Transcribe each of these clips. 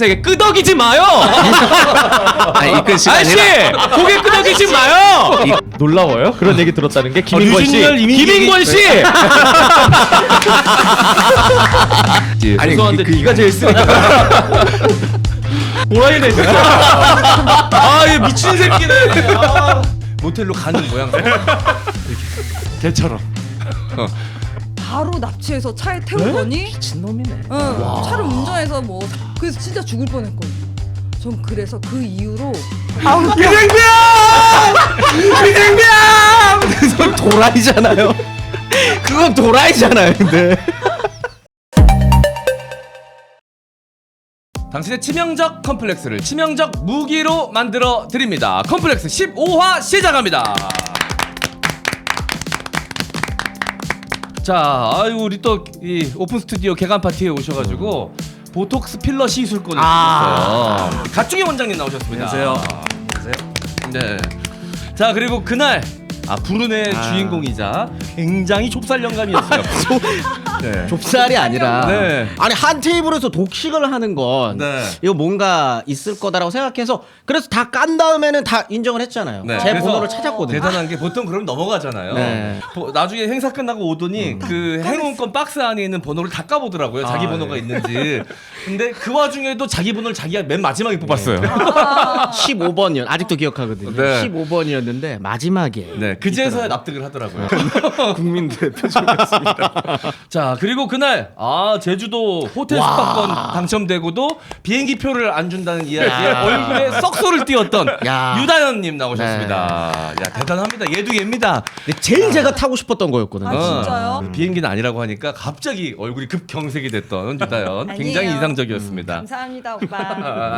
되게 끄덕이지 마요. 아니 이끈 씨가 아저씨 고개 끄덕이지 마요. 놀라워요? 그런 얘기 들었다는 게 김인권 씨. 김인권 씨. 아니 죄송한데 그 네가 제일 쓰레기. 뭐라이네 진짜. 아얘 미친 새끼네. 아. 모텔로 가는 모양. 걔처럼. 바로 납치해서 차에 태우더니 미친놈이네. 응, 차를 운전해서 뭐 그래서 진짜 죽을 뻔했거든요. 전 그래서 그 이후로 그건 도라이잖아요. 그건 도라이잖아요. 근데 당신의 치명적 컴플렉스를 치명적 무기로 만들어 드립니다. 컴플렉스 15화 시작합니다. 자, 아유 우리 또 이 오픈 스튜디오 개관 파티에 오셔가지고 보톡스 필러 시술권을 주셨어요. 가중의 원장님 나오셨습니다. 안녕하세요. 네. 자 그리고 그날 불운의 주인공이자 굉장히 좁쌀 영감이었어요. 네. 좁쌀이 아니라 네. 아니 한 테이블에서 독식을 하는 건 네. 이거 뭔가 있을 거다라고 생각해서 그래서 다 깐 다음에는 다 인정을 했잖아요. 네. 제 그래서 번호를 찾았거든요. 대단한 게 보통 그럼 넘어가잖아요. 네. 나중에 행사 끝나고 오더니 그 행운권 박스 안에 있는 번호를 다 까보더라고요. 자기 번호가 있는지. 근데 그 와중에도 자기 번호를 자기가 맨 마지막에 뽑았어요. 15번이었 아직도 기억하거든요. 네. 15번이었는데 마지막에 네, 그제서야 납득을 하더라고요. 국민들의 표정이었습니다. 자, 그리고 그날 제주도 호텔 숙박권 당첨되고도 비행기 표를 안 준다는 이야기에 얼굴에 썩소를 띄웠던 야. 유다현님 나오셨습니다. 야, 대단합니다. 얘도 얘입니다. 제일 제가 타고 싶었던 거였거든요. 아 진짜요? 비행기는 아니라고 하니까 갑자기 얼굴이 급경색이 됐던 유다현. 굉장히 아니에요. 인상적이었습니다. 감사합니다 오빠.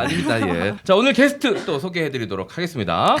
아닙니다. 예. 자, 오늘 게스트 또 소개해드리도록 하겠습니다.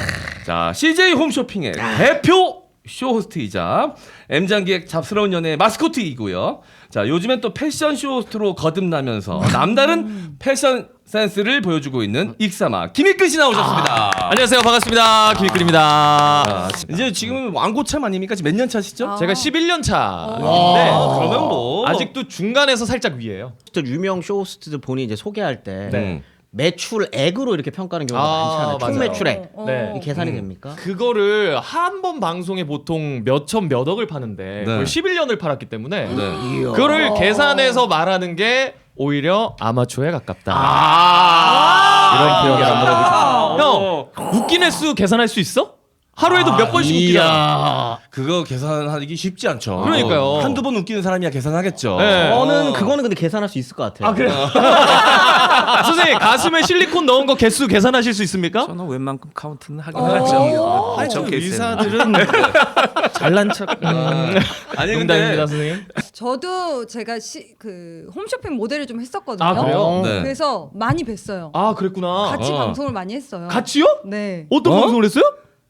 자, CJ 홈쇼핑의 대표 쇼호스트이자 M장기의 잡스러운 연애의 마스코트이고요. 자, 요즘엔 또 패션 쇼호스트로 거듭나면서 남다른 패션 센스를 보여주고 있는 익사마 김익근 씨 나오셨습니다. 안녕하세요, 반갑습니다. 김익근입니다. 이제 지금은 왕고참 아닙니까? 지금 몇 년 차시죠? 제가 11년 차인데 그러면 뭐 아직도 중간에서 살짝 위에요. 또 유명 쇼호스트들 본인이 이제 소개할 때 네. 매출액으로 이렇게 평가하는 경우가 많잖아요. 총 맞아요. 매출액. 네. 이 계산이 됩니까? 그거를 한 번 방송에 보통 몇천 몇 억을 파는데 그걸 11년을 팔았기 때문에 네. 그거를 계산해서 말하는 게 오히려 아마추어에 가깝다. 이런 표현을 한번 해보죠. 형, 웃긴 횟수 계산할 수 있어? 하루에도 몇 번씩 웃기잖아. 그거 계산하기 쉽지 않죠. 그러니까요. 한두 번 웃기는 사람이야 계산하겠죠. 네. 그거는 근데 계산할 수 있을 것 같아요. 아, 그래요? 선생님, 가슴에 실리콘 넣은 거 개수 계산하실 수 있습니까? 저는 웬만큼 카운트는 하긴 어. 하죠. 저 케이스는. 의사들은 잘난 척. 아니 농담입니다, 근데 선생님. 저도 제가 그 홈쇼핑 모델을 좀 했었거든요. 아, 그래요? 네. 그래서 많이 뵀어요. 아, 그랬구나. 같이 방송을 많이 했어요. 같이요? 네. 어떤 방송을 했어요?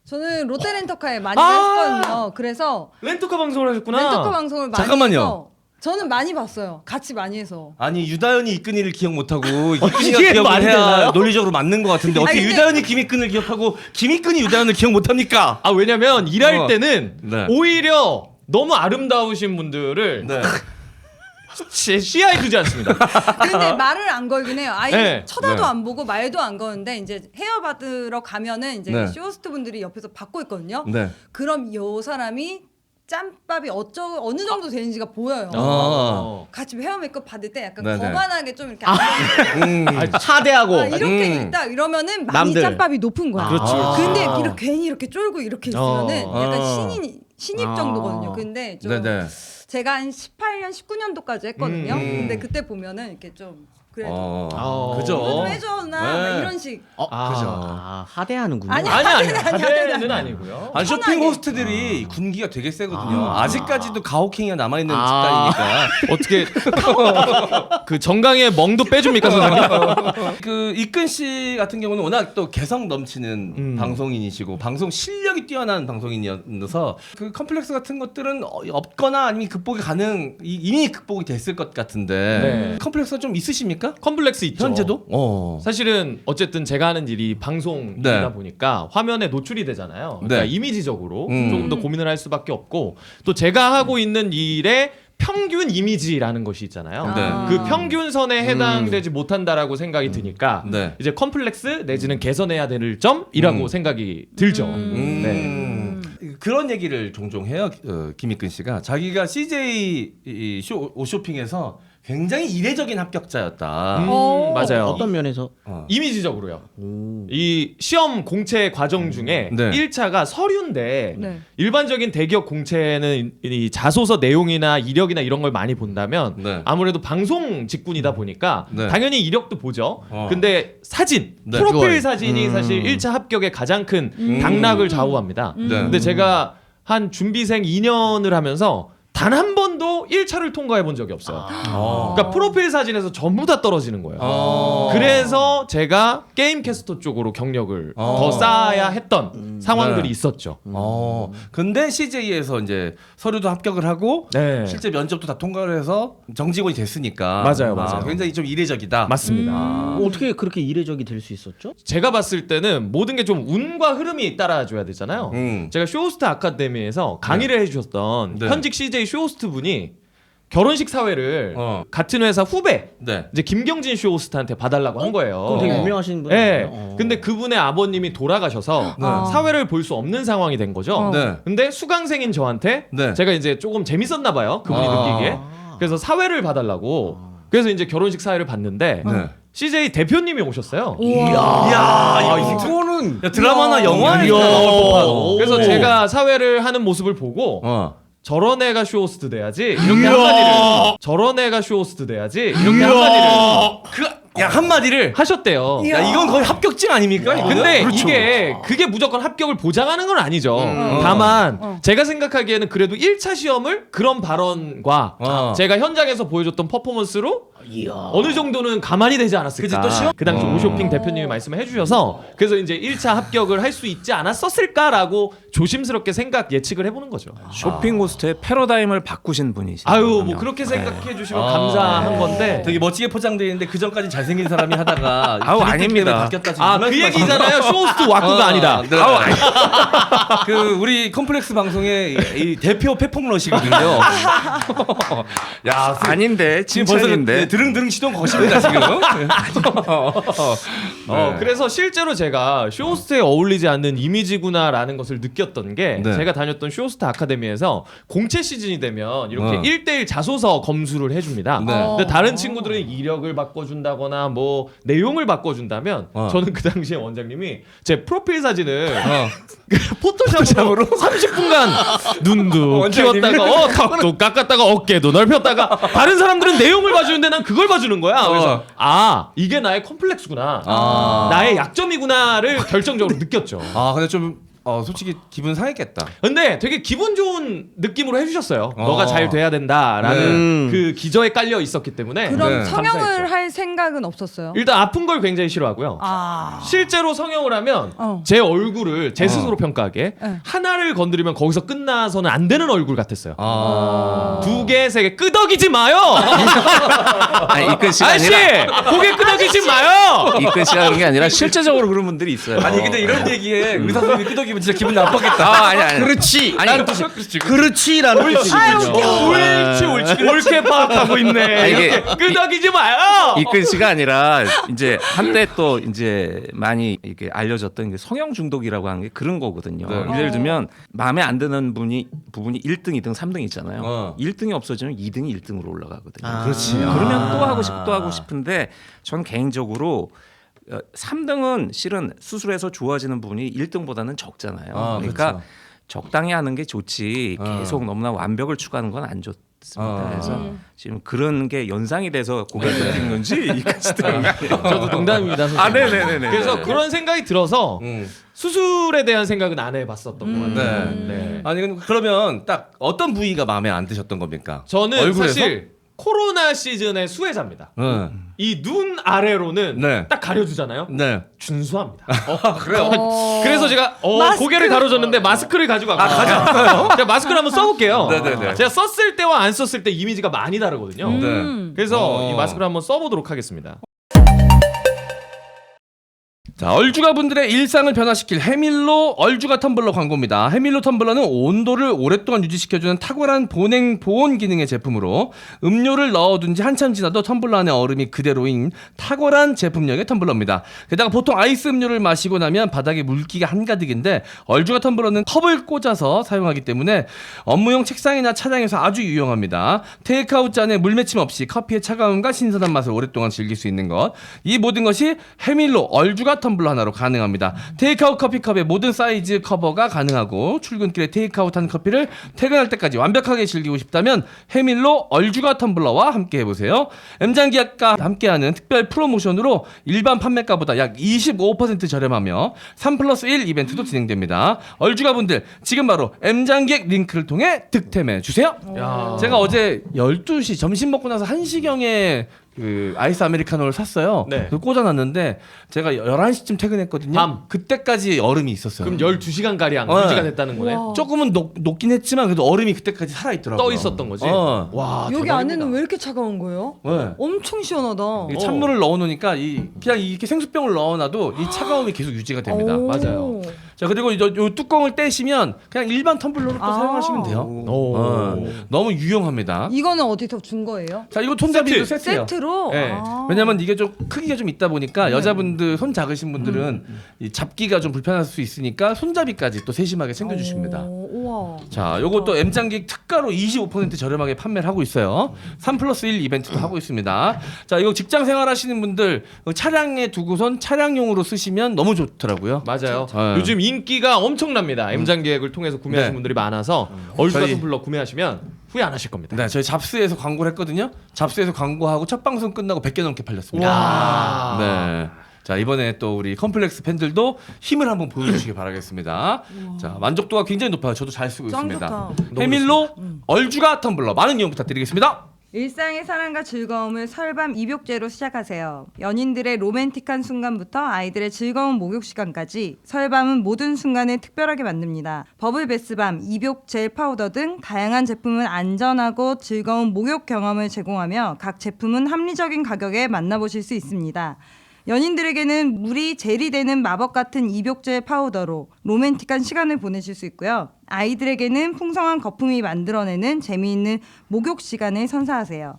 저는 롯데렌터카에 많이 아. 했거든요. 그래서 렌터카 방송을 하셨구나. 렌터카 방송을 많이 잠깐만요. 해서 저는 많이 봤어요. 같이 많이 해서. 아니 유다현이 이끈이를 기억 못하고 이끈이가 이게 기억을 말이 해야 되나요? 논리적으로 맞는 것 같은데 어떻게 아니, 근데- 유다현이 김익근을 기억하고 김익근이 유다현을 기억 못합니까? 아, 왜냐면 일할 때는 네. 오히려 너무 아름다우신 분들을 네. 제 시야에 두지 않습니다. 근데 말을 안 걸긴 해요. 아예 네. 쳐다도 네. 안 보고 말도 안 거는데 이제 헤어 받으러 가면은 이제 네. 쇼호스트 분들이 옆에서 받고 있거든요. 네. 그럼 요 사람이 짬밥이 어느 정도 되는지가 보여요. 아. 같이 헤어 메이크업 받을 때 약간 네네. 거만하게 좀 이렇게 하대하고 이렇게 있다 이러면은 많이 남들. 짬밥이 높은 거야. 그렇지, 그렇지. 근데 이렇게 괜히 이렇게 쫄고 이렇게 있으면은 약간 신입 아. 정도거든요. 근데 좀 네네. 제가 한 18년, 19년도까지 했거든요. 근데 그때 보면은 이렇게 좀 그래도 그죠. 이거 좀 해줘 나 네. 막 이런 식. 하대하는군요. 아니, 아니, 아니, 가대는 아니고요. 아니 쇼핑 편하게. 호스트들이 군기가 되게 세거든요. 아직까지도 가혹행위가 남아있는 아. 집단이니까. 어떻게 그 정강의 멍도 빼줍니까, 선생님? 그 이끈 씨 같은 경우는 워낙 또 개성 넘치는 방송인이시고 방송 실력이 뛰어난 방송인이어서 그 컴플렉스 같은 것들은 없거나 아니면 극복이 이미 극복이 됐을 것 같은데 네. 컴플렉스가 좀 있으십니까? 컴플렉스 있죠. 현재도? 사실은 어쨌든 제가 하는 일이 방송이다 네. 보니까 화면에 노출이 되잖아요. 그러니까 네. 이미지적으로 음. 조금 더 고민을 할 수밖에 없고 또 제가 하고 있는 일에 평균 이미지라는 것이 있잖아요. 네. 그 평균선에 해당되지 못한다라고 생각이 드니까 네. 이제 컴플렉스 내지는 개선해야 될 점이라고 생각이 들죠. 네. 그런 얘기를 종종 해요. 김익근 씨가 자기가 CJ 쇼핑에서 굉장히 이례적인 합격자였다. 맞아요. 어떤 면에서? 이미지적으로요. 이 시험 공채 과정 중에 네. 1차가 서류인데 네. 일반적인 대기업 공채는 이 자소서 내용이나 이력이나 이런 걸 많이 본다면 네. 아무래도 방송 직군이다 보니까 네. 당연히 이력도 보죠. 근데 사진, 네. 프로필 사진이 사실 1차 합격의 가장 큰 당락을 좌우합니다. 네. 근데 제가 한 준비생 2년을 하면서 단 한 번도 1차를 통과해 본 적이 없어요. 그러니까 프로필 사진에서 전부 다 떨어지는 거예요. 그래서 제가 게임 캐스터 쪽으로 경력을 더 쌓아야 했던 상황들이 네. 있었죠. 근데 CJ에서 이제 서류도 합격을 하고 네. 실제 면접도 다 통과를 해서 정직원이 됐으니까 맞아요, 맞아요. 굉장히 좀 이례적이다. 맞습니다. 어떻게 그렇게 이례적이 될 수 있었죠? 제가 봤을 때는 모든 게 좀 운과 흐름이 따라줘야 되잖아요. 제가 쇼호스트 아카데미에서 강의를 해주셨던 네. 현직 CJ 쇼호스트 분이 결혼식 사회를 같은 회사 후배 네. 이제 김경진 쇼호스트한테 봐달라고 한 거예요. 그럼 되게 유명하신 분. 네. 근데 그분의 아버님이 돌아가셔서 사회를 볼 수 없는 상황이 된 거죠. 네. 근데 수강생인 저한테 네. 제가 이제 조금 재밌었나 봐요. 그분이 느끼기에. 그래서 사회를 봐달라고. 그래서 이제 결혼식 사회를 봤는데 네. CJ 대표님이 오셨어요. 이야, 이거는 드라마나 영화에 나올 법한. 그래서 제가 사회를 하는 모습을 보고 저런 애가 쇼호스트 돼야지 이렇게 한마디를 저런 애가 쇼호스트 돼야지 이렇게 한마디를 한마디를 하셨대요. 야, 이건 거의 합격증 아닙니까? 이거는? 근데 그렇죠. 그게 무조건 합격을 보장하는 건 아니죠. 다만 제가 생각하기에는 그래도 1차 시험을 그런 발언과 제가 현장에서 보여줬던 퍼포먼스로 어느 정도는 가만히 되지 않았을까. 그치, 또 시험? 그 당시 오쇼핑 대표님이 말씀을 해주셔서 그래서 이제 1차 합격을 할 수 있지 않았었을까라고 조심스럽게 예측을 해보는 거죠. 쇼핑 호스트의 패러다임을 바꾸신 분이시죠. 아유 뭐 그렇게 생각해 주시면 감사한 건데. 되게 멋지게 포장되어 있는데 그 전까지 잘생긴 사람이 하다가 아우, 김익근 아닙니다. 때문에 바뀌었다 지금 그 얘기잖아요. 쇼호스트 와꾸가 아니다. 네. 그 우리 컴플렉스 방송의 이 대표 페폼러시거든요. 야, 아닌데 지금 벌써 칭찬인데. 드릉드릉 시동 거십니다 지금. 그래서 실제로 제가 쇼호스트에 어울리지 않는 이미지구나라는 것을 느꼈던 게 네. 제가 다녔던 쇼호스트 아카데미에서 공채 시즌이 되면 이렇게 1대1 자소서 검수를 해줍니다. 네. 근데 다른 친구들은 이력을 바꿔준다거나 뭐 내용을 바꿔준다면 저는 그 당시에 원장님이 제 프로필 사진을 포토샵으로 30분간 눈도 키웠다가 턱도 깎았다가 어깨도 넓혔다가 다른 사람들은 내용을 봐주는데 난 그걸 봐주는 거야. 그래서 이게 나의 컴플렉스구나. 나의 약점이구나를 결정적으로 느꼈죠. 근데 좀 솔직히 기분 상했겠다. 근데 되게 기분 좋은 느낌으로 해주셨어요. 너가 잘 돼야 된다라는 그 기저에 깔려 있었기 때문에. 그럼 네. 성형을 감사했죠. 할 생각은 없었어요? 일단 아픈 걸 굉장히 싫어하고요. 실제로 성형을 하면 제 얼굴을 제 스스로 평가하기에 하나를 건드리면 거기서 끝나서는 안 되는 얼굴 같았어요. 2개, 3개 끄덕이지 마요. 아니, 이근 씨가 아저씨 아니라 고개 끄덕이지 마요. 이근 씨가 그런 게 아니라 실제적으로 그런 분들이 있어요. 아니 근데 이런 얘기에 의사 선생님이 끄덕이면 진짜 기분 나빴겠다. 아니. 그렇지. 아니, 그렇지라는 뜻이군요. 옳지 옳게 파악하고 있네. 아니, 이게 이렇게 끄덕이지 마요. 이근 씨가 아니라 이제 한때 또 이제 많이 이렇게 알려졌던 게 성형 중독이라고 하는 게 그런 거거든요. 네. 예를 들면 마음에 안 드는 부분이 1등, 2등, 3등 있잖아요. 1등이 없어지면 2등이 1등으로 올라가거든요. 그렇지. 그러면 또 하고 싶고 또 하고 싶은데 전 개인적으로 3등은 실은 수술해서 좋아지는 부분이 1등보다는 적잖아요. 그러니까 그렇죠. 적당히 하는 게 좋지 계속 너무나 완벽을 추구하는 건 안 좋습니다. 그래서 지금 그런 게 연상이 돼서 고개를 끄는 건지 이까지 저도 농담입니다. 선생님. 네네네. 그래서 그런 생각이 들어서 수술에 대한 생각은 안 해봤었던 것 같아요. 네. 네. 아니 그러면 딱 어떤 부위가 마음에 안 드셨던 겁니까? 저는 얼굴에서? 사실 코로나 시즌의 수혜자입니다. 네. 이 눈 아래로는 네. 딱 가려주잖아요. 네. 준수합니다. 그래요. 그래서 제가 마스크. 고개를 가려줬는데 마스크를 가지고 왔거든요. 가져왔어요? 제가 마스크를 한번 써볼게요. 네네네. 제가 썼을 때와 안 썼을 때 이미지가 많이 다르거든요. 네. 그래서 어. 이 마스크를 한번 써보도록 하겠습니다. 자, 얼주가 분들의 일상을 변화시킬 해밀로 얼주가 텀블러 광고입니다. 해밀로 텀블러는 온도를 오랫동안 유지시켜주는 탁월한 보온 기능의 제품으로 음료를 넣어둔 지 한참 지나도 텀블러 안에 얼음이 그대로인 탁월한 제품력의 텀블러입니다. 게다가 보통 아이스 음료를 마시고 나면 바닥에 물기가 한가득인데 얼주가 텀블러는 컵을 꽂아서 사용하기 때문에 업무용 책상이나 차량에서 아주 유용합니다. 테이크아웃 잔에 물 맺힘 없이 커피의 차가움과 신선한 맛을 오랫동안 즐길 수 있는 것. 이 모든 것이 해밀로 얼주가 텀블러 하나로 가능합니다. 테이크아웃 커피컵의 모든 사이즈 커버가 가능하고 출근길에 테이크아웃한 커피를 퇴근할 때까지 완벽하게 즐기고 싶다면 해밀로 얼주가 텀블러와 함께 해보세요. M장기약과 함께하는 특별 프로모션으로 일반 판매가보다 약 25% 저렴하며 3+1 이벤트도 진행됩니다. 얼주가 분들 지금 바로 M장기약 링크를 통해 득템해 주세요. 야. 제가 어제 12시 점심 먹고 나서 1시경에 그 아이스 아메리카노를 샀어요. 네. 그걸 꽂아놨는데 제가 11시쯤 퇴근했거든요. 밤. 그때까지 얼음이 있었어요. 그럼 12시간 가량 네. 유지가 됐다는 거네. 와. 조금은 녹긴 했지만 그래도 얼음이 그때까지 살아있더라고요. 떠 있었던 거지. 어. 와, 여기 대박이다. 안에는 왜 이렇게 차가운 거예요? 네. 엄청 시원하다. 이게 찬물을 넣어놓으니까 그냥 이렇게 생수병을 넣어놔도 이 차가움이 계속 유지가 됩니다. 오. 맞아요. 자, 그리고 요 뚜껑을 떼시면 그냥 일반 텀블러로 또 사용하시면 돼요. 오. 너무 유용합니다. 이거는 어디서 준 거예요? 자, 이거 손잡이도 세트예요. 세트로? 네. 아. 왜냐면 이게 좀 크기가 좀 있다 보니까 여자분들 손 작으신 분들은 이 잡기가 좀 불편할 수 있으니까 손잡이까지 또 세심하게 챙겨주십니다. 오, 우와. 자, 요것도 M장기 특가로 25% 저렴하게 판매를 하고 있어요. 3+1 이벤트도 하고 있습니다. 자, 이거 직장 생활하시는 분들 차량에 두고선 차량용으로 쓰시면 너무 좋더라고요. 맞아요. 네. 요즘 인기가 엄청납니다. M장 계획을 통해서 구매하시는 네. 분들이 많아서 얼주가 저희- 텀블러 구매하시면 후회 안 하실 겁니다. 네, 저희 잡스에서 광고를 했거든요. 잡스에서 광고하고 첫 방송 끝나고 100개 넘게 팔렸습니다. 와. 네. 자, 이번에 또 우리 컴플렉스 팬들도 힘을 한번 보여주시기 바라겠습니다. 자, 만족도가 굉장히 높아요. 저도 잘 쓰고 짱 있습니다. 좋다. 해밀로 얼주가 텀블러 많은 이용 부탁드리겠습니다. 일상의 사랑과 즐거움을 설밤 입욕제로 시작하세요. 연인들의 로맨틱한 순간부터 아이들의 즐거운 목욕 시간까지 설밤은 모든 순간을 특별하게 만듭니다. 버블 베스밤, 입욕 젤 파우더 등 다양한 제품은 안전하고 즐거운 목욕 경험을 제공하며 각 제품은 합리적인 가격에 만나보실 수 있습니다. 연인들에게는 물이 젤이 되는 마법 같은 입욕젤 파우더로 로맨틱한 시간을 보내실 수 있고요. 아이들에게는 풍성한 거품이 만들어내는 재미있는 목욕 시간을 선사하세요.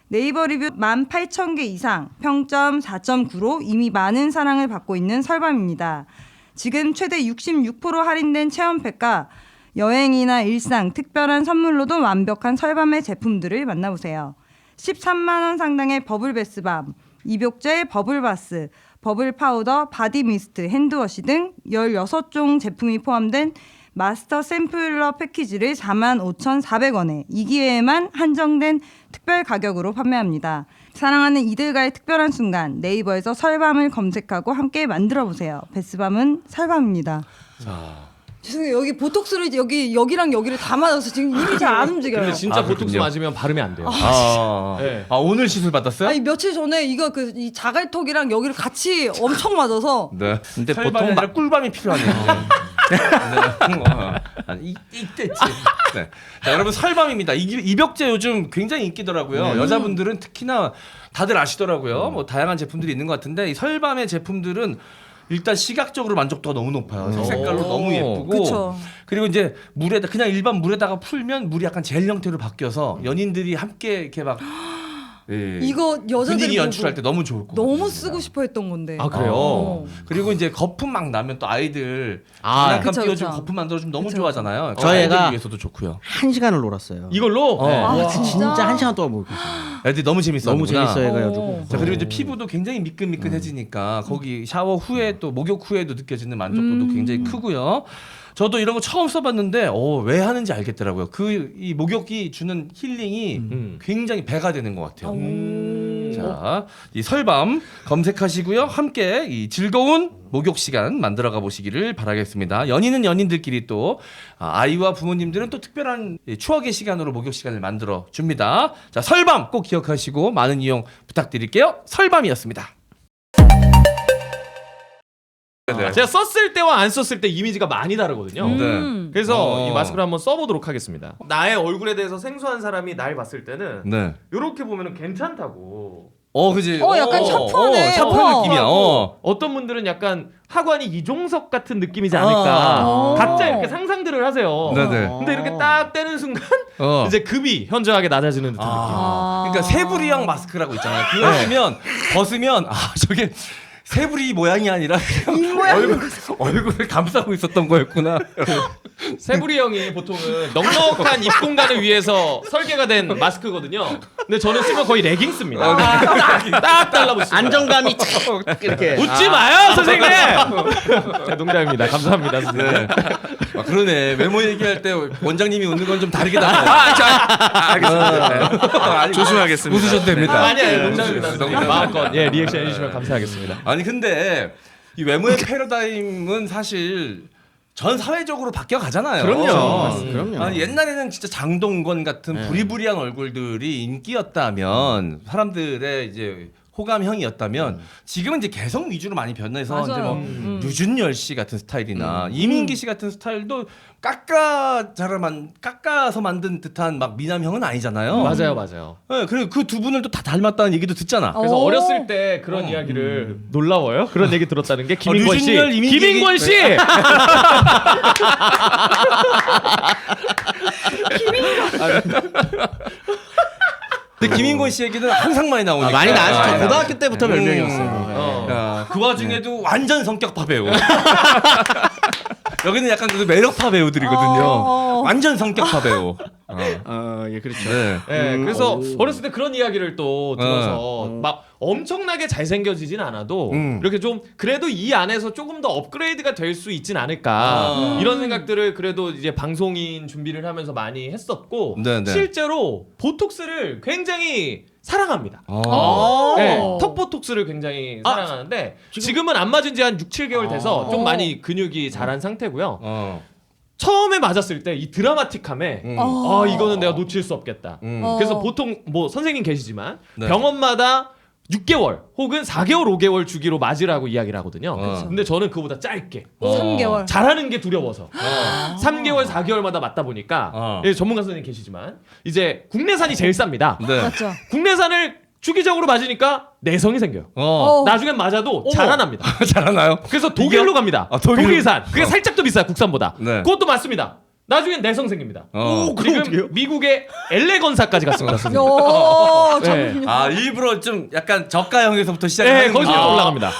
네이버 리뷰 18,000개 이상, 평점 4.9로 이미 많은 사랑을 받고 있는 설밤입니다. 지금 최대 66% 할인된 체험팩과 여행이나 일상, 특별한 선물로도 완벽한 설밤의 제품들을 만나보세요. 13만 원 상당의 버블 베스밤, 입욕젤 버블바스, 버블 파우더, 바디 미스트, 핸드워시 등 16종 제품이 포함된 마스터 샘플러 패키지를 45,400원에 이 기회에만 한정된 특별 가격으로 판매합니다. 사랑하는 이들과의 특별한 순간 네이버에서 설밤을 검색하고 함께 만들어보세요. 베스밤은 설밤입니다. 죄송해요. 여기 보톡스를 여기랑 여기를 다 맞아서 지금 입이 잘 안 움직여요. 근데 진짜 아, 보톡스 그렇군요. 맞으면 발음이 안 돼요. 네. 오늘 시술 받았어요? 아니 며칠 전에 이거 이 자갈턱이랑 여기를 같이 엄청 맞아서 네. 근데 설밤이 보통 아니라 꿀밤이 필요하네요. 네. 아니, 이때지. 네. 자, 여러분 설밤입니다. 입욕제 요즘 굉장히 인기더라고요. 여자분들은 특히나 다들 아시더라고요. 뭐 다양한 제품들이 있는 것 같은데 이 설밤의 제품들은 일단 시각적으로 만족도가 너무 높아요. 색깔로 오. 너무 예쁘고. 그쵸. 그리고 이제 그냥 일반 물에다가 풀면 물이 약간 젤 형태로 바뀌어서 연인들이 함께 이렇게 막 예, 이거 여자들이 분위기 보고 연출할 때 너무 좋을 것 너무 같아요. 쓰고 싶어 했던 건데. 아, 그래요? 어. 그리고 이제 거품 막 나면 또 아이들 아, 장난감 그쵸, 띄워주고 그쵸. 거품 만들어주면 너무 그쵸. 좋아하잖아요. 저희 아이들 애가 위해서도 좋고요. 1시간을 놀았어요. 이걸로 어. 아, 진짜 1시간 동안 먹고 있어요. 애들이 너무 재밌어. 너무 재밌어요 해가지고. 자, 그리고 이제 피부도 굉장히 미끈미끈해지니까 거기 샤워 후에 또 목욕 후에도 느껴지는 만족도도 굉장히 크고요. 저도 이런 거 처음 써봤는데 왜 하는지 알겠더라고요. 이 목욕이 주는 힐링이 굉장히 배가 되는 것 같아요. 자, 이 설밤 검색하시고요. 함께 이 즐거운 목욕 시간 만들어가 보시기를 바라겠습니다. 연인은 연인들끼리 또 아이와 부모님들은 또 특별한 추억의 시간으로 목욕 시간을 만들어 줍니다. 자, 설밤 꼭 기억하시고 많은 이용 부탁드릴게요. 설밤이었습니다. 제가 썼을 때와 안 썼을 때 이미지가 많이 다르거든요. 네. 그래서 이 마스크를 한번 써보도록 하겠습니다. 나의 얼굴에 대해서 생소한 사람이 날 봤을 때는 네. 이렇게 보면은 괜찮다고 그지. 약간 샤프하네. 샤프한 우와. 느낌이야. 어떤 분들은 약간 하관이 이종석 같은 느낌이지 않을까. 각자 이렇게 상상들을 하세요. 네네. 근데 이렇게 딱 떼는 순간 어. 이제 급이 현저하게 낮아지는 듯한 그러니까 세부리형 마스크라고 있잖아요. 그거 쓰면 벗으면 저게 세부리 모양이 아니라 그냥 얼굴을 감싸고 있었던 거였구나. 느낌. 세부리 형이 보통은 넉넉한 입 공간을 위해서 설계가 된 마스크거든요. 근데 저는 쓰면 거의 레깅스입니다. 딱 달라붙습니다. 안정감이 착 이렇게. 웃지 마요, 선생님. 농담입니다. 감사합니다, 선생님. 네. 그러네. 외모 얘기할 때 원장님이 웃는 건 좀 다르게 나와요. 조심하겠습니다. 웃으셔도 됩니다. 아니에요, 농담입니다. 선생님. 마음껏 리액션 해주시면 감사하겠습니다. 아니 근데 이 외모의 패러다임은 사실 전 사회적으로 바뀌어 가잖아요. 그럼요. 아니, 옛날에는 진짜 장동건 같은 부리부리한 얼굴들이 인기였다면 사람들의 이제 호감형이었다면 지금은 이제 개성 위주로 많이 변해서 이제 뭐 류준열 씨 같은 스타일이나 이민기 씨 같은 스타일도 깎아서 만든 듯한 막 미남형은 아니잖아요. 맞아요. 네, 그리고 그 두 분을 또 다 닮았다는 얘기도 듣잖아. 그래서 어렸을 때 그런 이야기를 놀라워요. 그런 얘기 들었다는 게 김인권 씨. 류준열, 이민기 김인권 씨. 근데 김인권 씨 얘기는 항상 많이 나오니까. 많이 나왔죠. 고등학교 때부터 별명이었어요. 야, 그 와중에도 완전 성격파 배우. 여기는 약간 그 매력파 배우들이거든요. 완전 성격파 배우. 예, 그렇죠. 네. 네, 그래서 어렸을 때 그런 이야기를 또 들어서 막 엄청나게 잘생겨지진 않아도 이렇게 좀 그래도 이 안에서 조금 더 업그레이드가 될 수 있진 않을까 이런 생각들을 그래도 이제 방송인 준비를 하면서 많이 했었고 네네. 실제로 보톡스를 굉장히 사랑합니다. 아. 네, 턱 보톡스를 굉장히 사랑하는데 지금은 안 맞은 지 한 6, 7개월 돼서 좀 많이 근육이 자란 상태고요. 처음에 맞았을 때 이 드라마틱함에 이거는 내가 놓칠 수 없겠다. 그래서 보통 뭐 선생님 계시지만 네. 병원마다 6개월 혹은 4개월, 5개월 주기로 맞으라고 이야기를 하거든요. 그쵸. 근데 저는 그보다 짧게 3개월. 잘하는 게 두려워서 3개월, 4개월마다 맞다 보니까 예, 전문가 선생님 계시지만 이제 국내산이 제일 쌉니다. 네. 맞죠. 국내산을 주기적으로 맞으니까 내성이 생겨요. 어. 나중엔 맞아도 자라납니다. 잘하나요? 그래서 독일로 갑니다. 독일. 독일산. 그게 살짝 더 비싸요, 국산보다. 네. 그것도 맞습니다. 나중엔 내성 생깁니다. 오, 지금 미국의 엘레건사까지 갔습니다. 선생님. 네. 일부러 좀 약간 저가형에서부터 네, 시작하는 거기서 올라갑니다.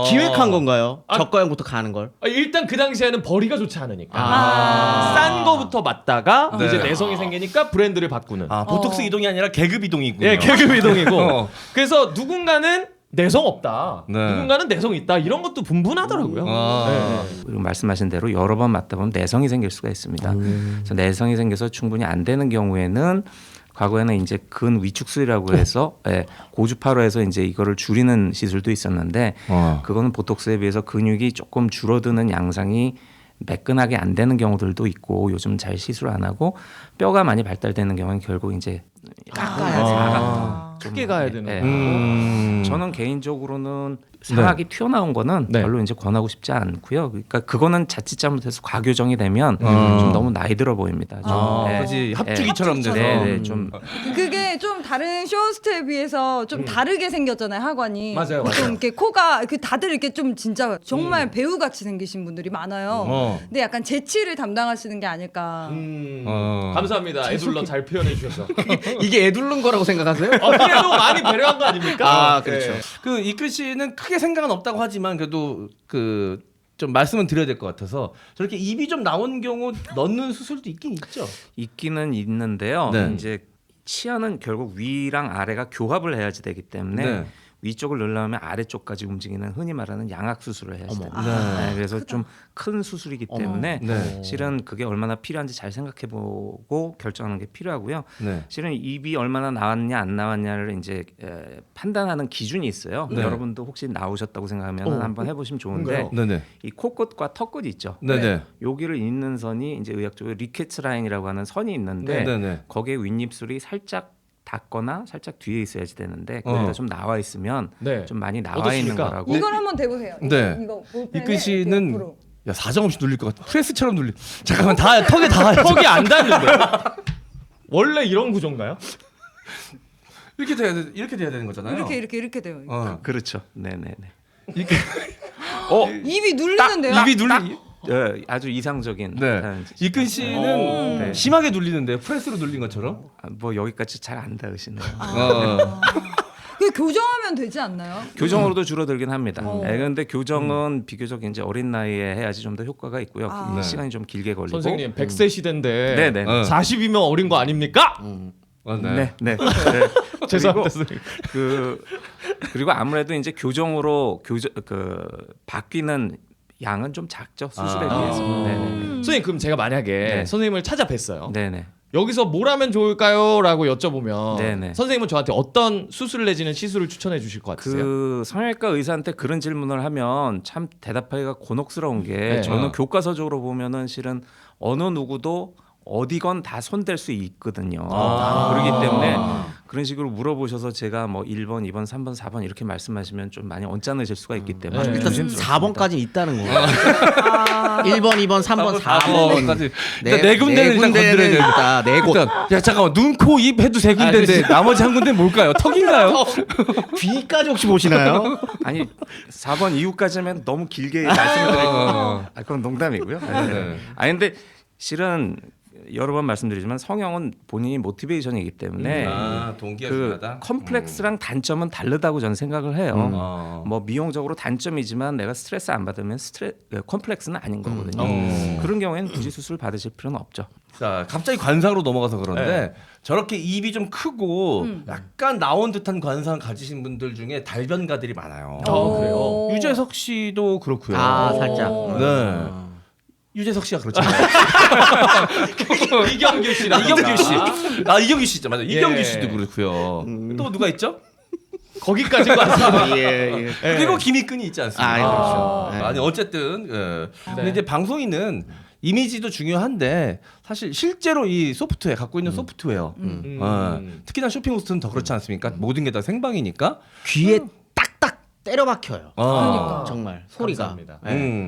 기획한 건가요? 아. 저가형부터 가는 걸? 일단 그 당시에는 벌이가 좋지 않으니까 싼 거부터 맞다가 네. 이제 내성이 생기니까 브랜드를 바꾸는. 보톡스 이동이 아니라 계급 이동이군요. 예, 계급 이동이고. 어. 그래서 누군가는 내성 없다. 네. 누군가는 내성 있다. 이런 것도 분분하더라고요. 그리고 말씀하신 대로 여러 번 맞다 보면 내성이 생길 수가 있습니다. 그래서 내성이 생겨서 충분히 안 되는 경우에는 과거에는 이제 근 위축술이라고 해서 고주파로 해서 이제 이거를 줄이는 시술도 있었는데 그거는 보톡스에 비해서 근육이 조금 줄어드는 양상이 매끈하게 안 되는 경우들도 있고 요즘 잘 시술 안 하고 뼈가 많이 발달되는 경우는 결국 이제 크게 가야 되는. 저는 개인적으로는 사각이 튀어나온 거는 네. 별로 이제 권하고 싶지 않고요. 그러니까 그거는 자칫 잘못해서 과교정이 되면 좀 너무 나이 들어 보입니다. 좀, 그렇지. 합주기처럼 돼서. 네, 좀 그게 좀 다른 쇼호스트에 비해서 좀 다르게 생겼잖아요, 하관이. 맞아요. 좀 이렇게 코가 다들 이렇게 좀 진짜 정말 배우 같이 생기신 분들이 많아요. 근데 약간 재치를 담당하시는 게 아닐까. 감사합니다. 애둘러 잘 표현해 주셔서. 이게 애둘른 거라고 생각하세요? 그래도 많이 배려한 거 아닙니까? 그렇죠. 네. 그 이끌 씨는 크게 생각은 없다고 하지만 그래도 그 좀 말씀은 드려야 될 것 같아서 저렇게 입이 좀 나온 경우 넣는 수술도 있긴 있죠. 있기는 있는데요. 네. 이제 치아는 결국 위랑 아래가 교합을 해야지 되기 때문에 네. 위쪽을 넣으려면 아래쪽까지 움직이는 흔히 말하는 양악 수술을 해야지 됩니다. 네. 그래서 좀 큰 수술이기 때문에 네. 실은 그게 얼마나 필요한지 잘 생각해보고 결정하는 게 필요하고요. 네. 실은 입이 얼마나 나왔냐 안 나왔냐를 이제 판단하는 기준이 있어요. 네. 여러분도 혹시 나오셨다고 생각하면 한번 해보시면 좋은데 네네. 이 코끝과 턱끝 있죠. 네네. 여기를 잇는 선이 이제 의학적으로 리케츠 라인이라고 하는 선이 있는데 네네. 거기에 윗입술이 살짝 닿거나 살짝 뒤에 있어야지 되는데 거기다 좀 나와 있으면 네. 좀 많이 나와 어떻습니까? 있는 거라고. 이걸 한번 대보세요. 네. 이거 볼펜에 이끌 씨는 이렇게 옆으로. 야 사정없이 눌릴 것 같아. 프레스처럼 눌릴. 잠깐만 다 턱에 닿아요. 턱이 안 닿는데. 원래 이런 구조인가요? 이렇게 돼야 되는 거잖아요. 이렇게 돼요. 그렇죠. 네네네. 입이 눌리는데요. 입이 눌리. 아주 이상적인. 네. 듯한 이근 씨는 네. 심하게 눌리는데 프레스로 눌린 것처럼. 뭐 여기까지 잘 안 닿으시네요. 그 교정하면 되지 않나요? 교정으로도 줄어들긴 합니다. 어. 그런데 교정은 비교적 이제 어린 나이에 해야지 좀 더 효과가 있고요. 아. 시간이 좀 길게 걸리고. 선생님 100세 시대인데 네네. 40이면 어린 거 아닙니까? 네. 네. 죄송합니다. 선생님. 그리고 아무래도 이제 교정으로 바뀌는 양은 좀 작죠. 수술에 비해서. 네네. 선생님 그럼 제가 만약에 네. 선생님을 찾아뵀어요. 네네. 여기서 뭘 하면 좋을까요? 라고 여쭤보면 네네. 선생님은 저한테 어떤 수술 내지는 시술을 추천해 주실 것 같으세요? 그 성형외과 의사한테 그런 질문을 하면 참 대답하기가 곤혹스러운 게 네. 저는 교과서적으로 보면은 실은 어느 누구도 어디건 다 손댈 수 있거든요. 그렇기 때문에 그런 식으로 물어보셔서 제가 뭐 1번, 2번, 3번, 4번 이렇게 말씀하시면 좀 많이 언짢으실 수가 있기 때문에 네. 일단 조심스럽습니다. 4번까지 있다는 거예요. 1번, 2번, 3번, 4번. 네 군데는 일단 건드려야 된다. 있다. 네 곳. 야 잠깐만 눈, 코, 입 해도 세 군데인데 나머지 한 군데 뭘까요? 턱인가요? 귀까지 혹시 보시나요? 아니 4번 이후까지면 너무 길게 말씀드리고 그건 농담이고요. 네. 아니 근데 실은 여러 번 말씀드리지만 성형은 본인이 모티베이션이기 때문에 동기가 그 중요하다. 컴플렉스랑 단점은 다르다고 저는 생각을 해요. 뭐 미용적으로 단점이지만 내가 스트레스 안 받으면 컴플렉스는 아닌 거거든요. 그런 경우에는 굳이 수술 받으실 필요는 없죠. 자 갑자기 관상으로 넘어가서 그런데 네. 저렇게 입이 좀 크고 약간 나온 듯한 관상 가지신 분들 중에 달변가들이 많아요. 그래요? 유재석 씨도 그렇고요. 살짝. 네. 유재석 씨가 그렇잖아요. 이경규 씨랑 이경규 씨. 이경규 씨 있죠. 맞아. 이경규 예. 씨도 그렇고요. 또 누가 있죠? 거기까지 왔어요. 예. 그리고 김희근이 있지 않습니까? 그렇죠. 네. 아니 어쨌든 근데 이제 방송인은 이미지도 중요한데 사실 실제로 이 소프트웨어 갖고 있는 소프트웨어 특히나 쇼핑호스트는 더 그렇지 않습니까? 모든 게 다 생방이니까 귀에 딱딱 때려 박혀요. 그러니까. 정말 소리가. 감사합니다.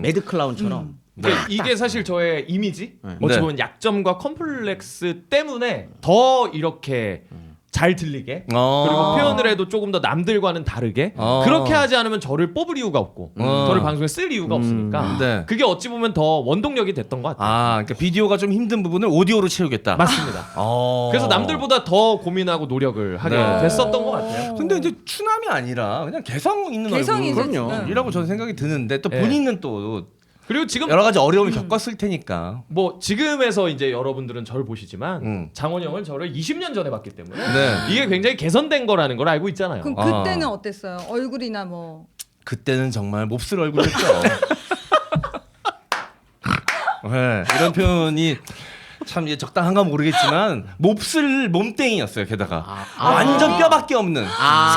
매드 클라운처럼. 그러니까 이게 사실 저의 이미지 네. 어찌 보면 약점과 컴플렉스 때문에 더 이렇게 잘 들리게 그리고 표현을 해도 조금 더 남들과는 다르게 그렇게 하지 않으면 저를 뽑을 이유가 없고 저를 방송에 쓸 이유가 없으니까 네. 그게 어찌 보면 더 원동력이 됐던 것 같아요. 그러니까 비디오가 좀 힘든 부분을 오디오로 채우겠다. 맞습니다. 그래서 남들보다 더 고민하고 노력을 하게 네. 됐었던 것 같아요. 근데 이제 추남이 아니라 그냥 개성 있는 개성이 얼굴이라고 저는 생각이 드는데 또 네. 본인은 또 그리고 지금 여러 가지 어려움을 겪었을 테니까. 뭐 지금에서 이제 여러분들은 저를 보시지만 장원 형은 저를 20년 전에 봤기 때문에 네. 이게 굉장히 개선된 거라는 걸 알고 있잖아요. 그럼 그때는 어땠어요? 얼굴이나 뭐 그때는 정말 몹쓸 얼굴이었죠. 네, 이런 표현이 참 이제 적당한가 모르겠지만 몹쓸 몸땡이였어요. 게다가 완전 뼈밖에 없는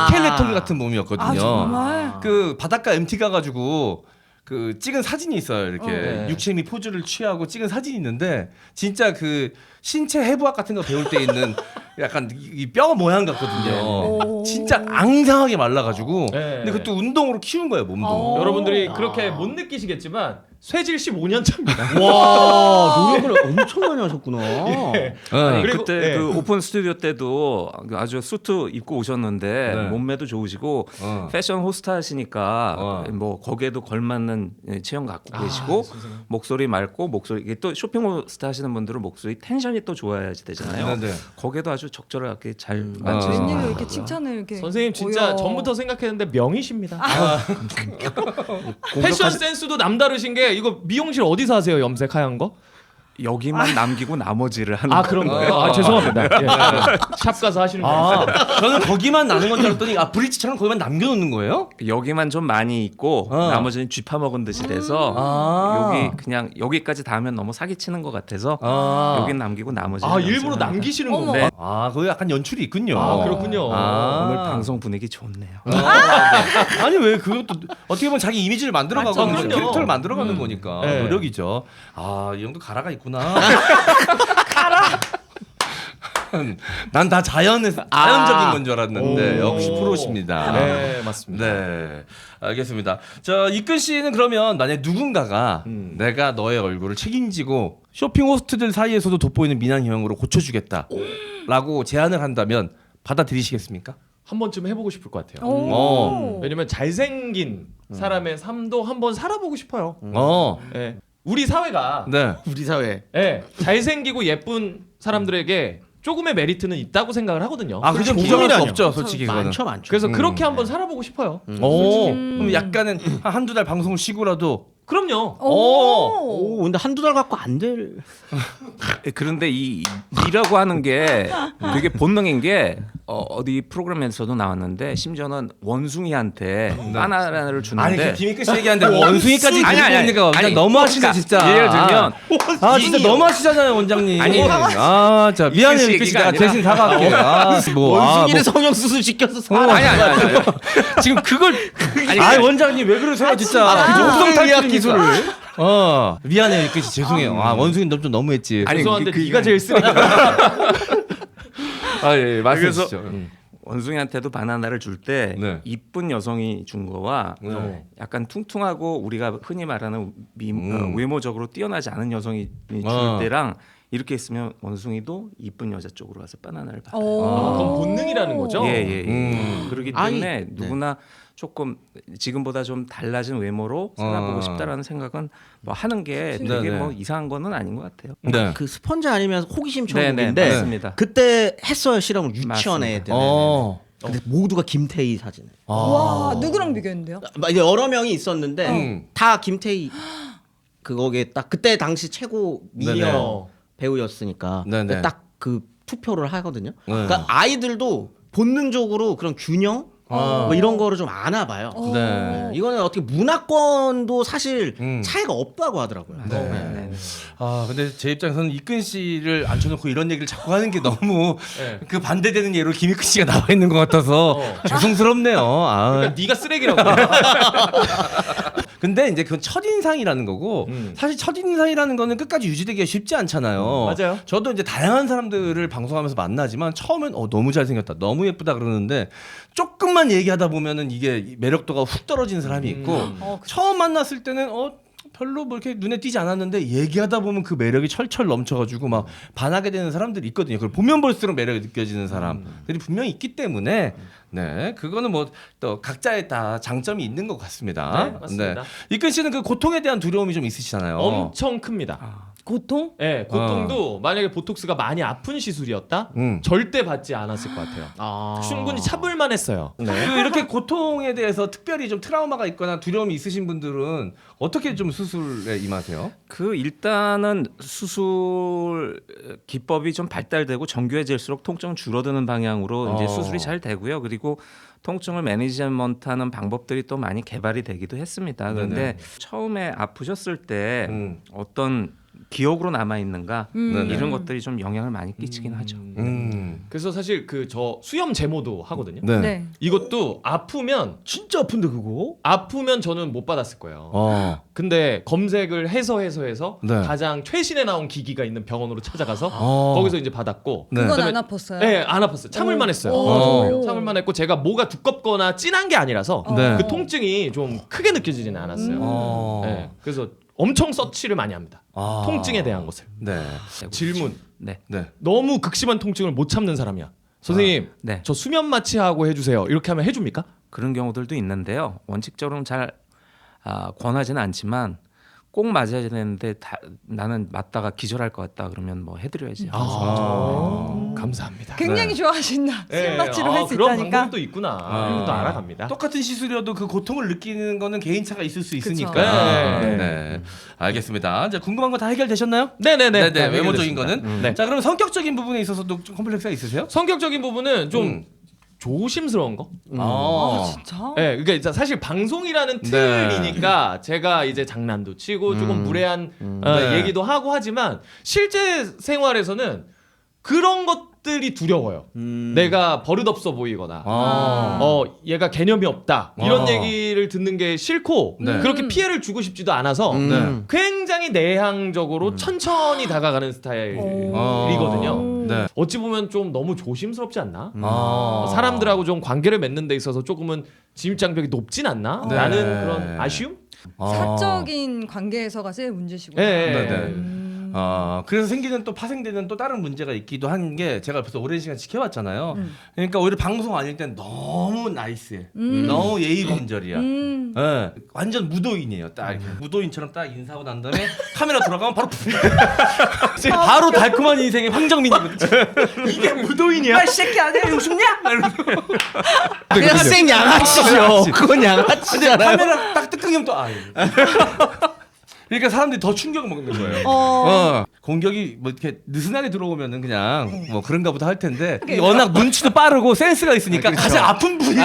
스켈레톤 같은 몸이었거든요. 정말? 그 바닷가 MT 가가지고 그 찍은 사진이 있어요. 이렇게 네. 육체미 포즈를 취하고 찍은 사진이 있는데 진짜 그 신체 해부학 같은 거 배울 때 있는 약간 이 뼈 모양 같거든요. 진짜 앙상하게 말라가지고. 네. 근데 그것도 운동으로 키운 거예요 몸도. 여러분들이 그렇게 못 느끼시겠지만 쇠질 15년 차입니다. 와, 노력을 엄청 많이 하셨구나. 아니, 그리고- 그때 네. 그 오픈 스튜디오 때도 아주 수트 입고 오셨는데 네. 몸매도 좋으시고 패션 호스트 하시니까 뭐 거기에도 걸맞는 체형 갖고 계시고 목소리 맑고 목소리 이게 또 쇼핑 호스트 하시는 분들은 목소리 텐션이 또 좋아야지 되잖아요. 네. 거기에도 아주 적절하게 잘 음. 맞추시는 웬일로 것 이렇게 같고요. 칭찬을 이렇게 선생님 진짜 오요. 전부터 생각했는데 명이십니다. 패션 센스도 남다르신 게 이거 미용실 어디서 하세요? 염색 하얀 거? 여기만 남기고 나머지를 하는 아 그런 거예요? 아 죄송합니다. 예. 샵 가서 하시는 거예요? 저는 거기만 나는 건 줄 알았더니 브릿지처럼 거기만 남겨놓는 거예요? 여기만 좀 많이 있고 나머지는 쥐파 먹은 듯이 돼서 여기 그냥 여기까지 닿으면 너무 사기치는 것 같아서 여긴 남기고 나머지는 일부러 염색을 남기시는 어머. 건데. 거기 약간 연출이 있군요. 그렇군요. 오늘 방송 분위기 좋네요. 아니 왜 그것도 어떻게 보면 자기 이미지를 만들어가고 그럼요. 하는 거죠. 캐릭터를 만들어가는 거니까 네. 노력이죠. 이 형도 가라가 있구나. 난 다 자연적인 건 줄 알았는데 역시 프로십니다. 네 맞습니다. 네, 알겠습니다. 자, 이근 씨는 그러면 만약 누군가가 내가 너의 얼굴을 책임지고 쇼핑 호스트들 사이에서도 돋보이는 미남형으로 고쳐주겠다라고 제안을 한다면 받아들이시겠습니까? 한 번쯤 해보고 싶을 것 같아요. 오. 왜냐면 잘생긴 사람의 삶도 한번 살아보고 싶어요. 어. 예. 우리 사회가 네. 우리 사회. 예, 잘생기고 예쁜 사람들에게 조금의 메리트는 있다고 생각을 하거든요. 아, 그죠. 부정할 수 없죠, 솔직히 그거는. 많죠, 많죠. 그래서 그렇게 한번 살아보고 싶어요. 오. 그럼 약간은 한두 달 방송을 쉬고라도 그럼요. 오, 근데 한두 달 갖고 안 될. 그런데 이 이라고 하는 게 되게 본능인 게 어디 프로그램에서도 나왔는데 심지어는 원숭이한테 바나나를 주는데 아니 그 김익근 씨 얘기하는데 원숭이까지 드립니까? 아니, 너무하시네 그러니까 진짜. 예를 들면 아 진짜 너무하시잖아요 원장님. 아니, 자 미안해요 씨 이그 씨가 얘기가 대신 사과할게요. 원숭이를 성형 수술 시켜서 살아. 아니. 지금 그걸 원장님 왜 그러세요 진짜. 그 정성 탈취 기술을. 미안해요 이그 씨 죄송해요. 원숭이 좀 너무했지. 아니, 죄송한데 그- 네가 제일 쓰레기. 예 말씀해 그래서 주시죠. 원숭이한테도 바나나를 줄 때 네. 이쁜 여성이 준 거와 네. 약간 퉁퉁하고 우리가 흔히 말하는 외모적으로 뛰어나지 않은 여성이 줄 때랑 이렇게 있으면 원숭이도 이쁜 여자 쪽으로 가서 바나나를 받아요. 그건 본능이라는 거죠. 예. 그렇기 아니, 때문에 누구나 조금 지금보다 좀 달라진 외모로 살아보고 싶다라는 생각은 뭐 하는 게 되게 네네. 뭐 이상한 거는 아닌 것 같아요. 네. 그 스펀지 아니면 호기심 네네, 천국인데 맞습니다. 그때 했어요 실험을 유치원 애들. 근데 모두가 김태희 사진을. 와 누구랑 비교했는데요? 이제 여러 명이 있었는데 음. 다 김태희 그거에 딱 그때 당시 최고 미녀 네네. 배우였으니까 네네. 딱 그 투표를 하거든요. 네. 그러니까 아이들도 본능적으로 그런 균형 뭐 이런 거를 좀 아나 봐요. 네. 이거는 어떻게 문화권도 사실 음. 차이가 없다고 하더라고요. 네. 근데 제 입장에서는 이근 씨를 앉혀놓고 이런 얘기를 자꾸 하는 게 너무 네. 그 반대되는 예로 김익근 씨가 나와 있는 것 같아서 죄송스럽네요. 그러니까 네가 쓰레기라고. 근데 이제 그건 첫인상이라는 거고 사실 첫인상이라는 거는 끝까지 유지되기가 쉽지 않잖아요. 맞아요. 저도 이제 다양한 사람들을 방송하면서 만나지만 처음엔 너무 잘생겼다, 너무 예쁘다 그러는데 조금만 얘기하다 보면은 이게 매력도가 훅 떨어지는 사람이 있고 처음 만났을 때는 별로 뭐 이렇게 눈에 띄지 않았는데 얘기하다 보면 그 매력이 철철 넘쳐가지고 막 반하게 되는 사람들이 있거든요. 그걸 보면 볼수록 매력이 느껴지는 사람들이 분명히 있기 때문에 네 그거는 뭐 또 각자의 다 장점이 있는 것 같습니다. 네, 맞습니다. 이근 씨는 그 고통에 대한 두려움이 좀 있으시잖아요. 엄청 큽니다. 고통? 네, 고통도 만약에 보톡스가 많이 아픈 시술이었다? 절대 받지 않았을 것 같아요. 충분히 참을만 했어요. 그 이렇게 고통에 대해서 특별히 좀 트라우마가 있거나 두려움이 있으신 분들은 어떻게 좀 수술에 임하세요? 그 일단은 수술 기법이 좀 발달되고 정교해질수록 통증 줄어드는 방향으로 이제 수술이 잘 되고요. 그리고 통증을 매니지먼트하는 방법들이 또 많이 개발이 되기도 했습니다. 그런데 네네. 처음에 아프셨을 때 음. 어떤 기억으로 남아 있는가 네네. 이런 것들이 좀 영향을 많이 끼치긴 하죠. 그래서 사실 그 저 수염 제모도 하거든요. 네. 네. 이것도 아프면 진짜 아픈데 그거? 아프면 저는 못 받았을 거예요. 근데 검색을 해서 네. 가장 최신에 나온 기기가 있는 병원으로 찾아가서 어. 거기서 이제 받았고 네. 그건 그다음에- 안 아팠어요? 네, 안 아팠어요. 참을만 했어요. 오. 참을만 했고 제가 뭐가 두껍거나 진한 게 아니라서 네. 그 통증이 좀 크게 느껴지지는 않았어요. 네, 그래서 엄청 서치를 많이 합니다. 통증에 대한 것을. 네. 질문. 네. 네. 너무 극심한 통증을 못 참는 사람이야. 선생님, 네. 저 수면 마취하고 해주세요. 이렇게 하면 해줍니까? 그런 경우들도 있는데요. 원칙적으로는 잘 권하지는 않지만 꼭 맞아야 되는데 나는 맞다가 기절할 것 같다 그러면 뭐 해드려야지. 감사합니다. 굉장히 좋아하신다. 수면 마취를 할 수 그런 있다니까. 방법도 있구나. 이것도 알아갑니다. 똑같은 시술이어도 그 고통을 느끼는 거는 개인차가 있을 수 있으니까. 네. 네. 알겠습니다. 이제 궁금한 거 다 해결되셨나요? 네네네. 네네. 외모적인 해결됐습니다. 거는. 네. 자, 그럼 성격적인 부분에 있어서도 좀 컴플렉스가 있으세요? 성격적인 부분은 좀 조심스러운 거. 진짜? 네, 그러니까 사실 방송이라는 네. 틀이니까 제가 이제 장난도 치고 조금 무례한 네. 얘기도 하고 하지만 실제 생활에서는 그런 것들이 두려워요. 내가 버릇없어 보이거나 얘가 개념이 없다 이런 얘기를 듣는 게 싫고 네. 그렇게 피해를 주고 싶지도 않아서 네. 굉장히 내향적으로 천천히 다가가는 스타일이거든요. 네. 어찌 보면 좀 너무 조심스럽지 않나? 아. 사람들하고 좀 관계를 맺는 데 있어서 조금은 진입장벽이 높진 않나? 네. 라는 그런 아쉬움? 사적인 관계에서가 제일 문제시구나. 네. 네네. 그래서 생기는 또 파생되는 또 다른 문제가 있기도 한 게 제가 벌써 오랜 시간 지켜봤잖아요. 그러니까 오히려 방송 아닐 땐 너무 나이스해, 너무 예의범절이야. 예, 완전 무도인이에요. 딱 이렇게 무도인처럼 딱 인사하고 난 다음에 카메라 돌아가면 바로 바로 달콤한 인생의 황정민이거든. 이게 무도인이야. 이 새끼 아니야, 웃음냐? 그냥 생 양아치죠. 그건 양아치잖아요. 카메라 딱 뜨끈이면 또 그러니까 사람들이 더 충격을 먹는 거예요. 공격이 뭐 이렇게 느슨하게 들어오면은 그냥 뭐 그런가 보다 할 텐데 워낙 눈치도 빠르고 센스가 있으니까 가장 아픈 분이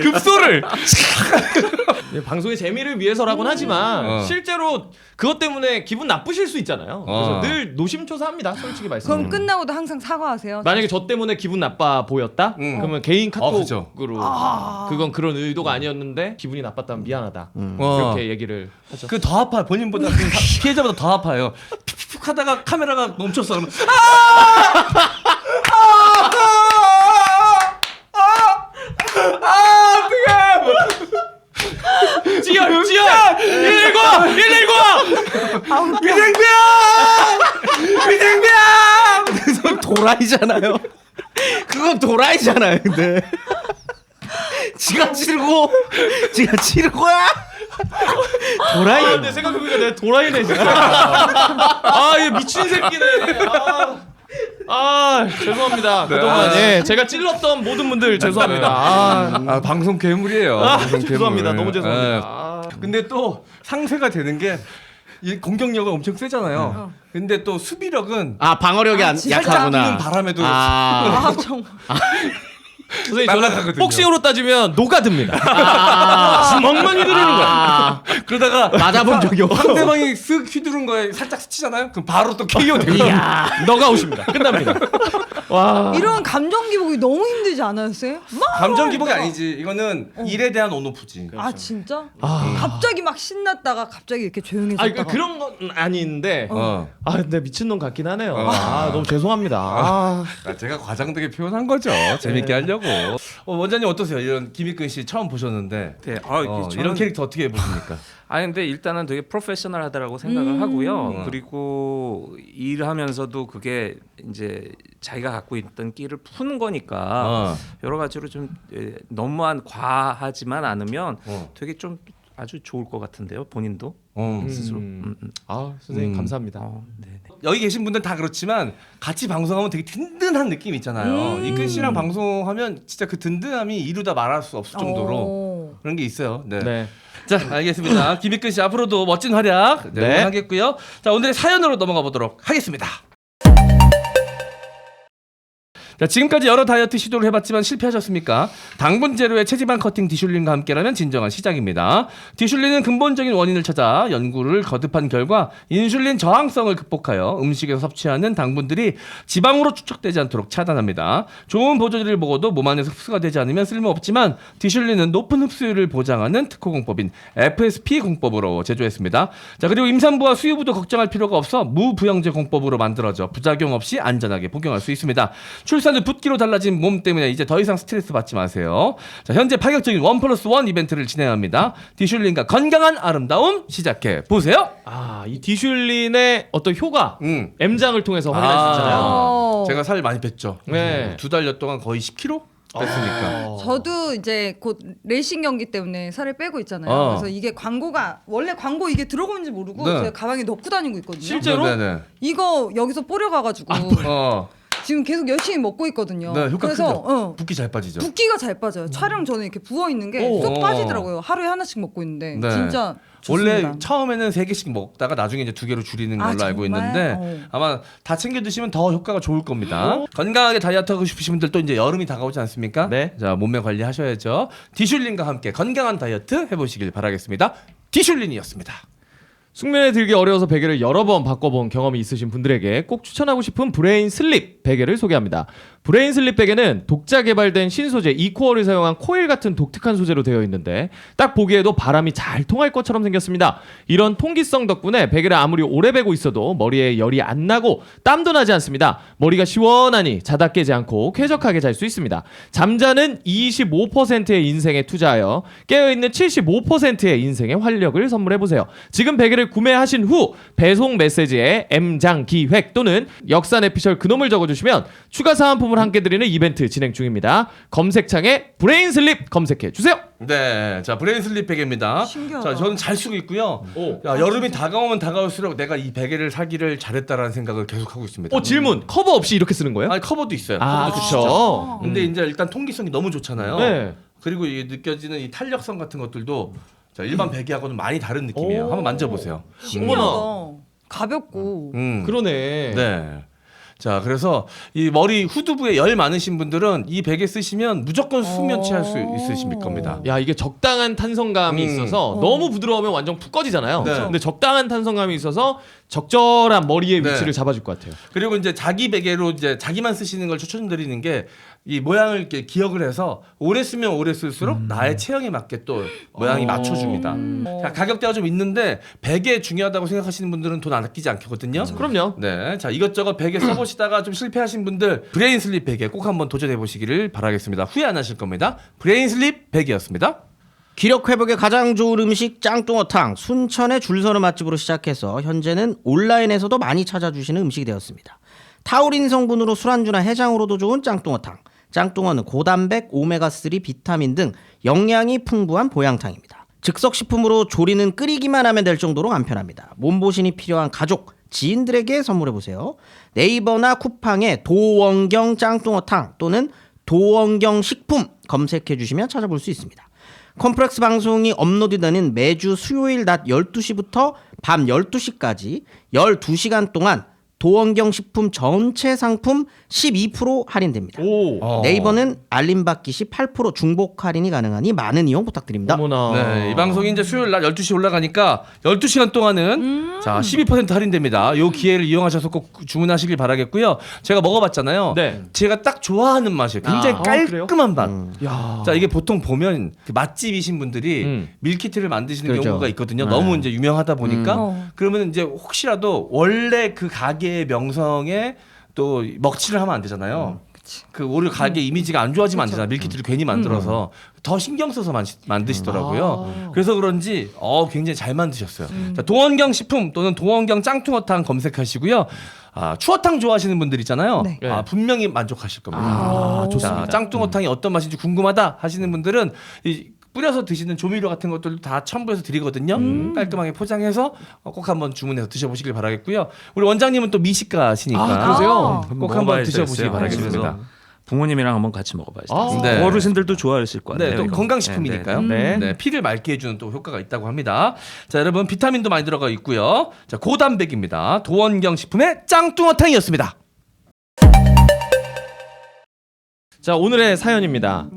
급소를 방송의 재미를 위해서라고는 하지만 실제로 그것 때문에 기분 나쁘실 수 있잖아요. 그래서 늘 노심초사합니다. 솔직히 말씀. 그럼 끝나고도 항상 사과하세요. 만약에 저 때문에 기분 나빠 보였다? 그러면 개인 그죠. 카톡으로 그건 그런 의도가 아니었는데 기분이 나빴다면 미안하다. 이렇게 얘기를 하죠. 그 더 아파요. 본인보다 그 피해자보다 더 아파요. 푹푹 하다가 카메라가 멈췄어. 그러면 찌열 119 그건 도라이잖아요. 그건 도라이잖아요. 근데 지가 치르고 거야. 도라이. 근데 생각해보니까 내가 도라이네 진짜. 얘 미친 새끼네. 죄송합니다. 그동안 제가 찔렀던 모든 분들 죄송합니다. 방송 괴물이에요. 방송 죄송합니다. 괴물. 너무 죄송합니다. 근데 또 상쇄가 되는 게 이 공격력은 엄청 세잖아요. 근데 또 수비력은 방어력이 살짝 약하구나. 부는 바람에도 정말. 선생님 저는 날아가거든요. 복싱으로 따지면 노가드입니다. 주먹만 휘두르는 거야. 그러다가 맞아본 적이 없어. 상대방이 쓱 휘두른 거에 살짝 스치잖아요. 그럼 바로 또 KO 됩니다. 너가 오십니다. 끝납니다. 와. 이런 감정 기복이 너무 힘들지 않았어요? 감정 기복이 아니지. 이거는 일에 대한 온오프지. 진짜? 갑자기 막 신났다가 갑자기 이렇게 조용해졌다가. 그런 건 아닌데. 어. 근데 미친놈 같긴 하네요. 너무 죄송합니다. 제가 과장되게 표현한 거죠. 재밌게 하려고. 원장님 어떠세요? 이런 김익근 씨 처음 보셨는데 네. 이런 캐릭터 어떻게 보십니까? 근데 일단은 되게 프로페셔널하다라고 생각을 하고요. 그리고 일하면서도 그게 이제 자기가 갖고 있던 끼를 푸는 거니까 여러 가지로 좀 너무한 과하지만 않으면 되게 좀 아주 좋을 것 같은데요. 본인도 스스로. 선생님 감사합니다. 네. 여기 계신 분들 다 그렇지만 같이 방송하면 되게 든든한 느낌 있잖아요. 이근 씨랑 방송하면 진짜 그 든든함이 이루다 말할 수 없을 정도로 그런 게 있어요. 네. 네. 자, 알겠습니다. 김익근 씨 앞으로도 멋진 활약 응원하겠고요. 자, 오늘의 사연으로 넘어가 보도록 하겠습니다. 자, 지금까지 여러 다이어트 시도를 해봤지만 실패하셨습니까? 당분 제로의 체지방 커팅 디슐린과 함께라면 진정한 시작입니다. 디슐린은 근본적인 원인을 찾아 연구를 거듭한 결과 인슐린 저항성을 극복하여 음식에서 섭취하는 당분들이 지방으로 축적되지 않도록 차단합니다. 좋은 보조제를 먹어도 몸 안에서 흡수가 되지 않으면 쓸모없지만 디슐린은 높은 흡수율을 보장하는 특허공법인 FSP 공법으로 제조했습니다. 자, 그리고 임산부와 수유부도 걱정할 필요가 없어 무부영제 공법으로 만들어져 부작용 없이 안전하게 복용할 수 있습니다. 출산을 붓기로 달라진 몸 때문에 이제 더 이상 스트레스 받지 마세요. 자, 현재 파격적인 1+1 이벤트를 진행합니다. 디슐린과 건강한 아름다움 시작해 보세요. 이 디슐린의 어떤 효과 M장을 통해서 확인할 수 있잖아요. 제가 살 많이 뺐죠. 네. 2달 동안 거의 10kg 뺐으니까. 저도 이제 곧 레이싱 경기 때문에 살을 빼고 있잖아요. 그래서 이게 광고가 원래 광고 이게 들어오는지 모르고 제가 가방에 넣고 다니고 있거든요. 실제로? 네네. 이거 여기서 뿌려가가지고 지금 계속 열심히 먹고 있거든요. 네, 효과 그래서 크죠. 붓기 잘 빠지죠. 붓기가 잘 빠져요. 촬영 전에 이렇게 부어 있는 게 쏙 빠지더라고요. 하루에 하나씩 먹고 있는데 네. 진짜 좋습니다. 원래 처음에는 3개씩 먹다가 나중에 이제 2개로 줄이는 걸로 알고 정말? 있는데 아마 다 챙겨 드시면 더 효과가 좋을 겁니다. 건강하게 다이어트 하고 싶으신 분들 또 이제 여름이 다가오지 않습니까? 네. 자, 몸매 관리하셔야죠. 디슐린과 함께 건강한 다이어트 해보시길 바라겠습니다. 디슐린이었습니다. 숙면에 들기 어려워서 베개를 여러 번 바꿔본 경험이 있으신 분들에게 꼭 추천하고 싶은 브레인 슬립 베개를 소개합니다. 브레인슬립 베개는 독자 개발된 신소재 이코어를 사용한 코일 같은 독특한 소재로 되어 있는데 딱 보기에도 바람이 잘 통할 것처럼 생겼습니다. 이런 통기성 덕분에 베개를 아무리 오래 베고 있어도 머리에 열이 안 나고 땀도 나지 않습니다. 머리가 시원하니 자다 깨지 않고 쾌적하게 잘 수 있습니다. 잠자는 25%의 인생에 투자하여 깨어있는 75%의 인생의 활력을 선물해보세요. 지금 베개를 구매하신 후 배송 메시지에 M장기획 또는 역사내피셜 그놈을 적어주시면 추가 사은품을 함께 드리는 이벤트 진행 중입니다. 검색창에 브레인슬립 검색해 주세요. 네, 자 브레인슬립 베개입니다. 신기하다. 자 저는 잘 쓰고 있고요. 야, 여름이 다가오면 다가올수록 내가 이 베개를 사기를 잘했다라는 생각을 계속 하고 있습니다. 질문 커버 없이 이렇게 쓰는 거예요? 아니 커버도 있어요. 아, 커버도 그쵸. 진짜. 근데 이제 일단 통기성이 너무 좋잖아요. 네. 그리고 이 느껴지는 이 탄력성 같은 것들도 자, 일반 베개하고는 많이 다른 느낌이에요. 한번 만져보세요. 신기하다. 가볍고. 그러네. 네. 자, 그래서 이 머리 후두부에 열 많으신 분들은 이 베개 쓰시면 무조건 수면 취할 수 있으실 겁니다. 야 이게 적당한 탄성감이 있어서 너무 부드러우면 완전 푹 꺼지잖아요. 네. 근데 적당한 탄성감이 있어서 적절한 머리의 네. 위치를 잡아줄 것 같아요. 그리고 이제 자기 베개로 이제 자기만 쓰시는 걸 추천드리는 게 이 모양을 이렇게 기억을 해서 오래 쓰면 오래 쓸수록 나의 체형에 맞게 또 모양이 맞춰줍니다. 자, 가격대가 좀 있는데 베개 중요하다고 생각하시는 분들은 돈 안 아끼지 않거든요. 그럼요. 네, 자 이것저것 베개 써보시다가 좀 실패하신 분들 브레인슬립 베개 꼭 한번 도전해 보시기를 바라겠습니다. 후회 안 하실 겁니다. 브레인슬립 베개였습니다. 기력 회복에 가장 좋은 음식 짱뚱어탕. 순천의 줄서는 맛집으로 시작해서 현재는 온라인에서도 많이 찾아주시는 음식이 되었습니다. 타우린 성분으로 술안주나 해장으로도 좋은 짱뚱어탕. 짱뚱어는 고단백, 오메가3, 비타민 등 영양이 풍부한 보양탕입니다. 즉석식품으로 조리는 끓이기만 하면 될 정도로 간편합니다. 몸보신이 필요한 가족, 지인들에게 선물해보세요. 네이버나 쿠팡에 도원경 짱뚱어탕 또는 도원경 식품 검색해주시면 찾아볼 수 있습니다. 컴플렉스 방송이 업로드되는 매주 수요일 낮 12시부터 밤 12시까지 12시간 동안 도원경 식품 전체 상품 12% 할인됩니다. 오. 네이버는 알림받기 시 8% 중복 할인이 가능하니 많은 이용 부탁드립니다. 어머나. 네, 이 방송이 이제 수요일 낮 12시 올라가니까 12시간 동안은 자, 12% 할인됩니다. 요 기회를 이용하셔서 꼭 주문하시길 바라겠고요. 제가 먹어봤잖아요. 네. 제가 딱 좋아하는 맛이에요. 굉장히 그래요? 깔끔한 맛. 야. 자, 이게 보통 보면 그 맛집이신 분들이 밀키트를 만드시는 그렇죠. 경우가 있거든요. 너무 이제 유명하다 보니까 그러면 이제 혹시라도 원래 그 가게의 명성에 또 먹칠을 하면 안 되잖아요. 그 오히려 가게 이미지가 안 좋아지면 안 되잖아요. 밀키트를 괜히 만들어서 더 신경 써서 만드시더라고요. 그래서 그런지 굉장히 잘 만드셨어요. 자, 도원경 식품 또는 도원경 짱뚱어탕 검색하시고요. 추어탕 좋아하시는 분들 있잖아요. 네. 분명히 만족하실 겁니다. 좋습니다. 자, 짱뚱어탕이 어떤 맛인지 궁금하다 하시는 분들은 이 뿌려서 드시는 조미료 같은 것들도 다 첨부해서 드리거든요. 깔끔하게 포장해서 꼭 한번 주문해서 드셔보시길 바라겠고요. 우리 원장님은 또 미식가시니까 그러세요? 꼭 한번 드셔보시기 바라겠습니다. 그래서 부모님이랑 한번 같이 먹어봐야죠. 네. 어르신들도 좋아하실 것 같아요. 네, 또 이거. 건강식품이니까요. 네. 네, 피를 맑게 해주는 또 효과가 있다고 합니다. 자, 여러분 비타민도 많이 들어가 있고요. 자, 고단백입니다. 도원경 식품의 짱뚱어탕이었습니다. 자 오늘의 사연입니다.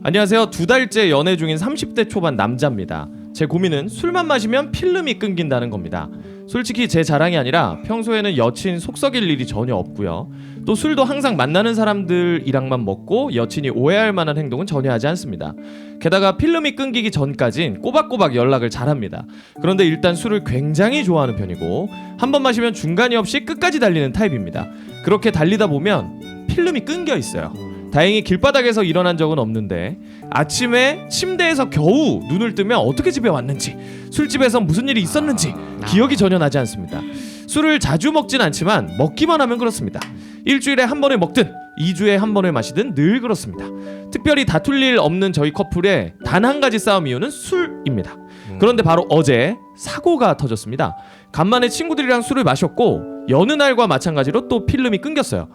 안녕하세요. 2달째 연애 중인 30대 초반 남자입니다. 제 고민은 술만 마시면 필름이 끊긴다는 겁니다. 솔직히 제 자랑이 아니라 평소에는 여친 속 썩일 일이 전혀 없고요. 또 술도 항상 만나는 사람들이랑만 먹고 여친이 오해할 만한 행동은 전혀 하지 않습니다. 게다가 필름이 끊기기 전까진 꼬박꼬박 연락을 잘합니다. 그런데 일단 술을 굉장히 좋아하는 편이고 한 번 마시면 중간이 없이 끝까지 달리는 타입입니다. 그렇게 달리다 보면 필름이 끊겨 있어요. 다행히 길바닥에서 일어난 적은 없는데 아침에 침대에서 겨우 눈을 뜨면 어떻게 집에 왔는지 술집에서 무슨 일이 있었는지 기억이 전혀 나지 않습니다. 술을 자주 먹진 않지만 먹기만 하면 그렇습니다. 일주일에 한 번을 먹든 2주에 한 번을 마시든 늘 그렇습니다. 특별히 다툴 일 없는 저희 커플의 단 한 가지 싸움 이유는 술입니다. 그런데 바로 어제 사고가 터졌습니다. 간만에 친구들이랑 술을 마셨고 여느 날과 마찬가지로 또 필름이 끊겼어요.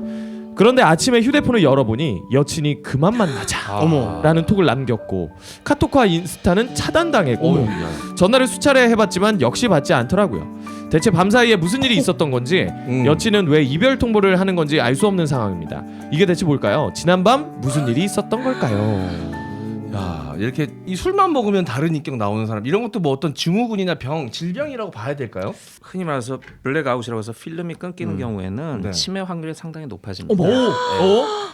그런데 아침에 휴대폰을 열어보니 여친이 그만 만나자 라는 톡을 남겼고 카톡과 인스타는 차단당했고 전화를 수차례 해봤지만 역시 받지 않더라고요. 대체 밤사이에 무슨 일이 있었던 건지 여친은 왜 이별 통보를 하는 건지 알 수 없는 상황입니다. 이게 대체 뭘까요? 지난밤 무슨 일이 있었던 걸까요? 야, 이렇게 이 술만 먹으면 다른 인격 나오는 사람 이런 것도 뭐 어떤 증후군이나 병, 질병이라고 봐야 될까요? 흔히 말해서 블랙아웃이라고 해서 필름이 끊기는 경우에는 네. 치매 확률이 상당히 높아집니다.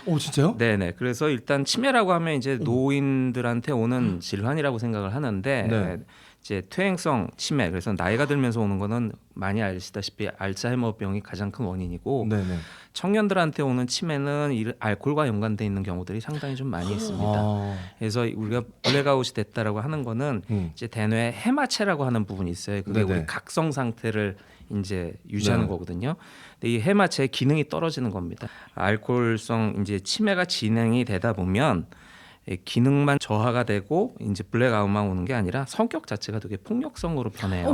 오, 진짜요? 네네. 그래서 일단 치매라고 하면 이제 노인들한테 오는 질환이라고 생각을 하는데 네. 이제 퇴행성 치매, 그래서 나이가 들면서 오는 거는 많이 아시다시피 알츠하이머병이 가장 큰 원인이고 네네. 청년들한테 오는 치매는 알코올과 연관돼 있는 경우들이 상당히 좀 많이 있습니다. 아. 그래서 우리가 블랙아웃이 됐다라고 하는 거는 이제 대뇌 해마체라고 하는 부분이 있어요. 그게 네네. 우리 각성 상태를 이제 유지하는 네. 거거든요. 근데 이 해마체의 기능이 떨어지는 겁니다. 알코올성 이제 치매가 진행이 되다 보면 이 기능만 저하가 되고 이제 블랙아웃만 오는 게 아니라 성격 자체가 되게 폭력성으로 변해요.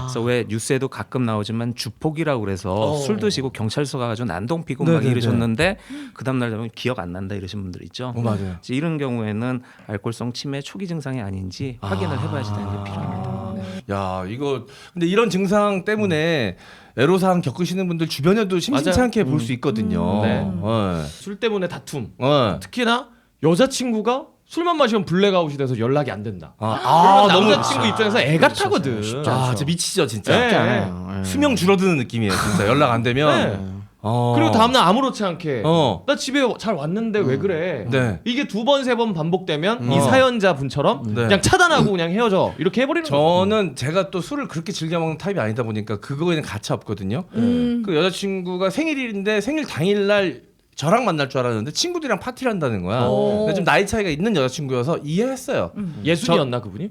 그래서 왜 뉴스에도 가끔 나오지만 주폭이라고 그래서 술 드시고 경찰서 가가지고 난동 피고 막 네네네. 이러셨는데 그 다음날 되면 기억 안 난다 이러신 분들 있죠. 맞아요. 이제 이런 경우에는 알코올성 치매 초기 증상이 아닌지 확인을 해봐야지 되는 게 필요합니다. 야, 이거 근데 이런 증상 때문에 애로사항 겪으시는 분들 주변에도 심심치 맞아요. 않게 볼 수 있거든요. 네. 네. 술 때문에 다툼. 네. 특히나 여자친구가 술만 마시면 블랙아웃이 돼서 연락이 안 된다. 아, 그러면 너무 남자친구 입장에서 애 같아거든. 아, 진짜 미치죠, 진짜. 네. 않아요. 수명 줄어드는 느낌이에요, 진짜. 연락 안 되면. 네. 어. 그리고 다음날 아무렇지 않게 어. 나 집에 잘 왔는데 왜 그래? 네. 이게 2번 3번 반복되면 이 어. 사연자 분처럼 네. 그냥 차단하고 그냥 헤어져 이렇게 해버리는 거예요. 저는 제가 또 술을 그렇게 즐겨 먹는 타입이 아니다 보니까 그거에는 가차 없거든요. 그 여자친구가 생일인데 생일 당일날 저랑 만날 줄 알았는데 친구들이랑 파티를 한다는 거야. 근데 좀 나이 차이가 있는 여자친구여서 이해했어요. 예순이었나 그분이?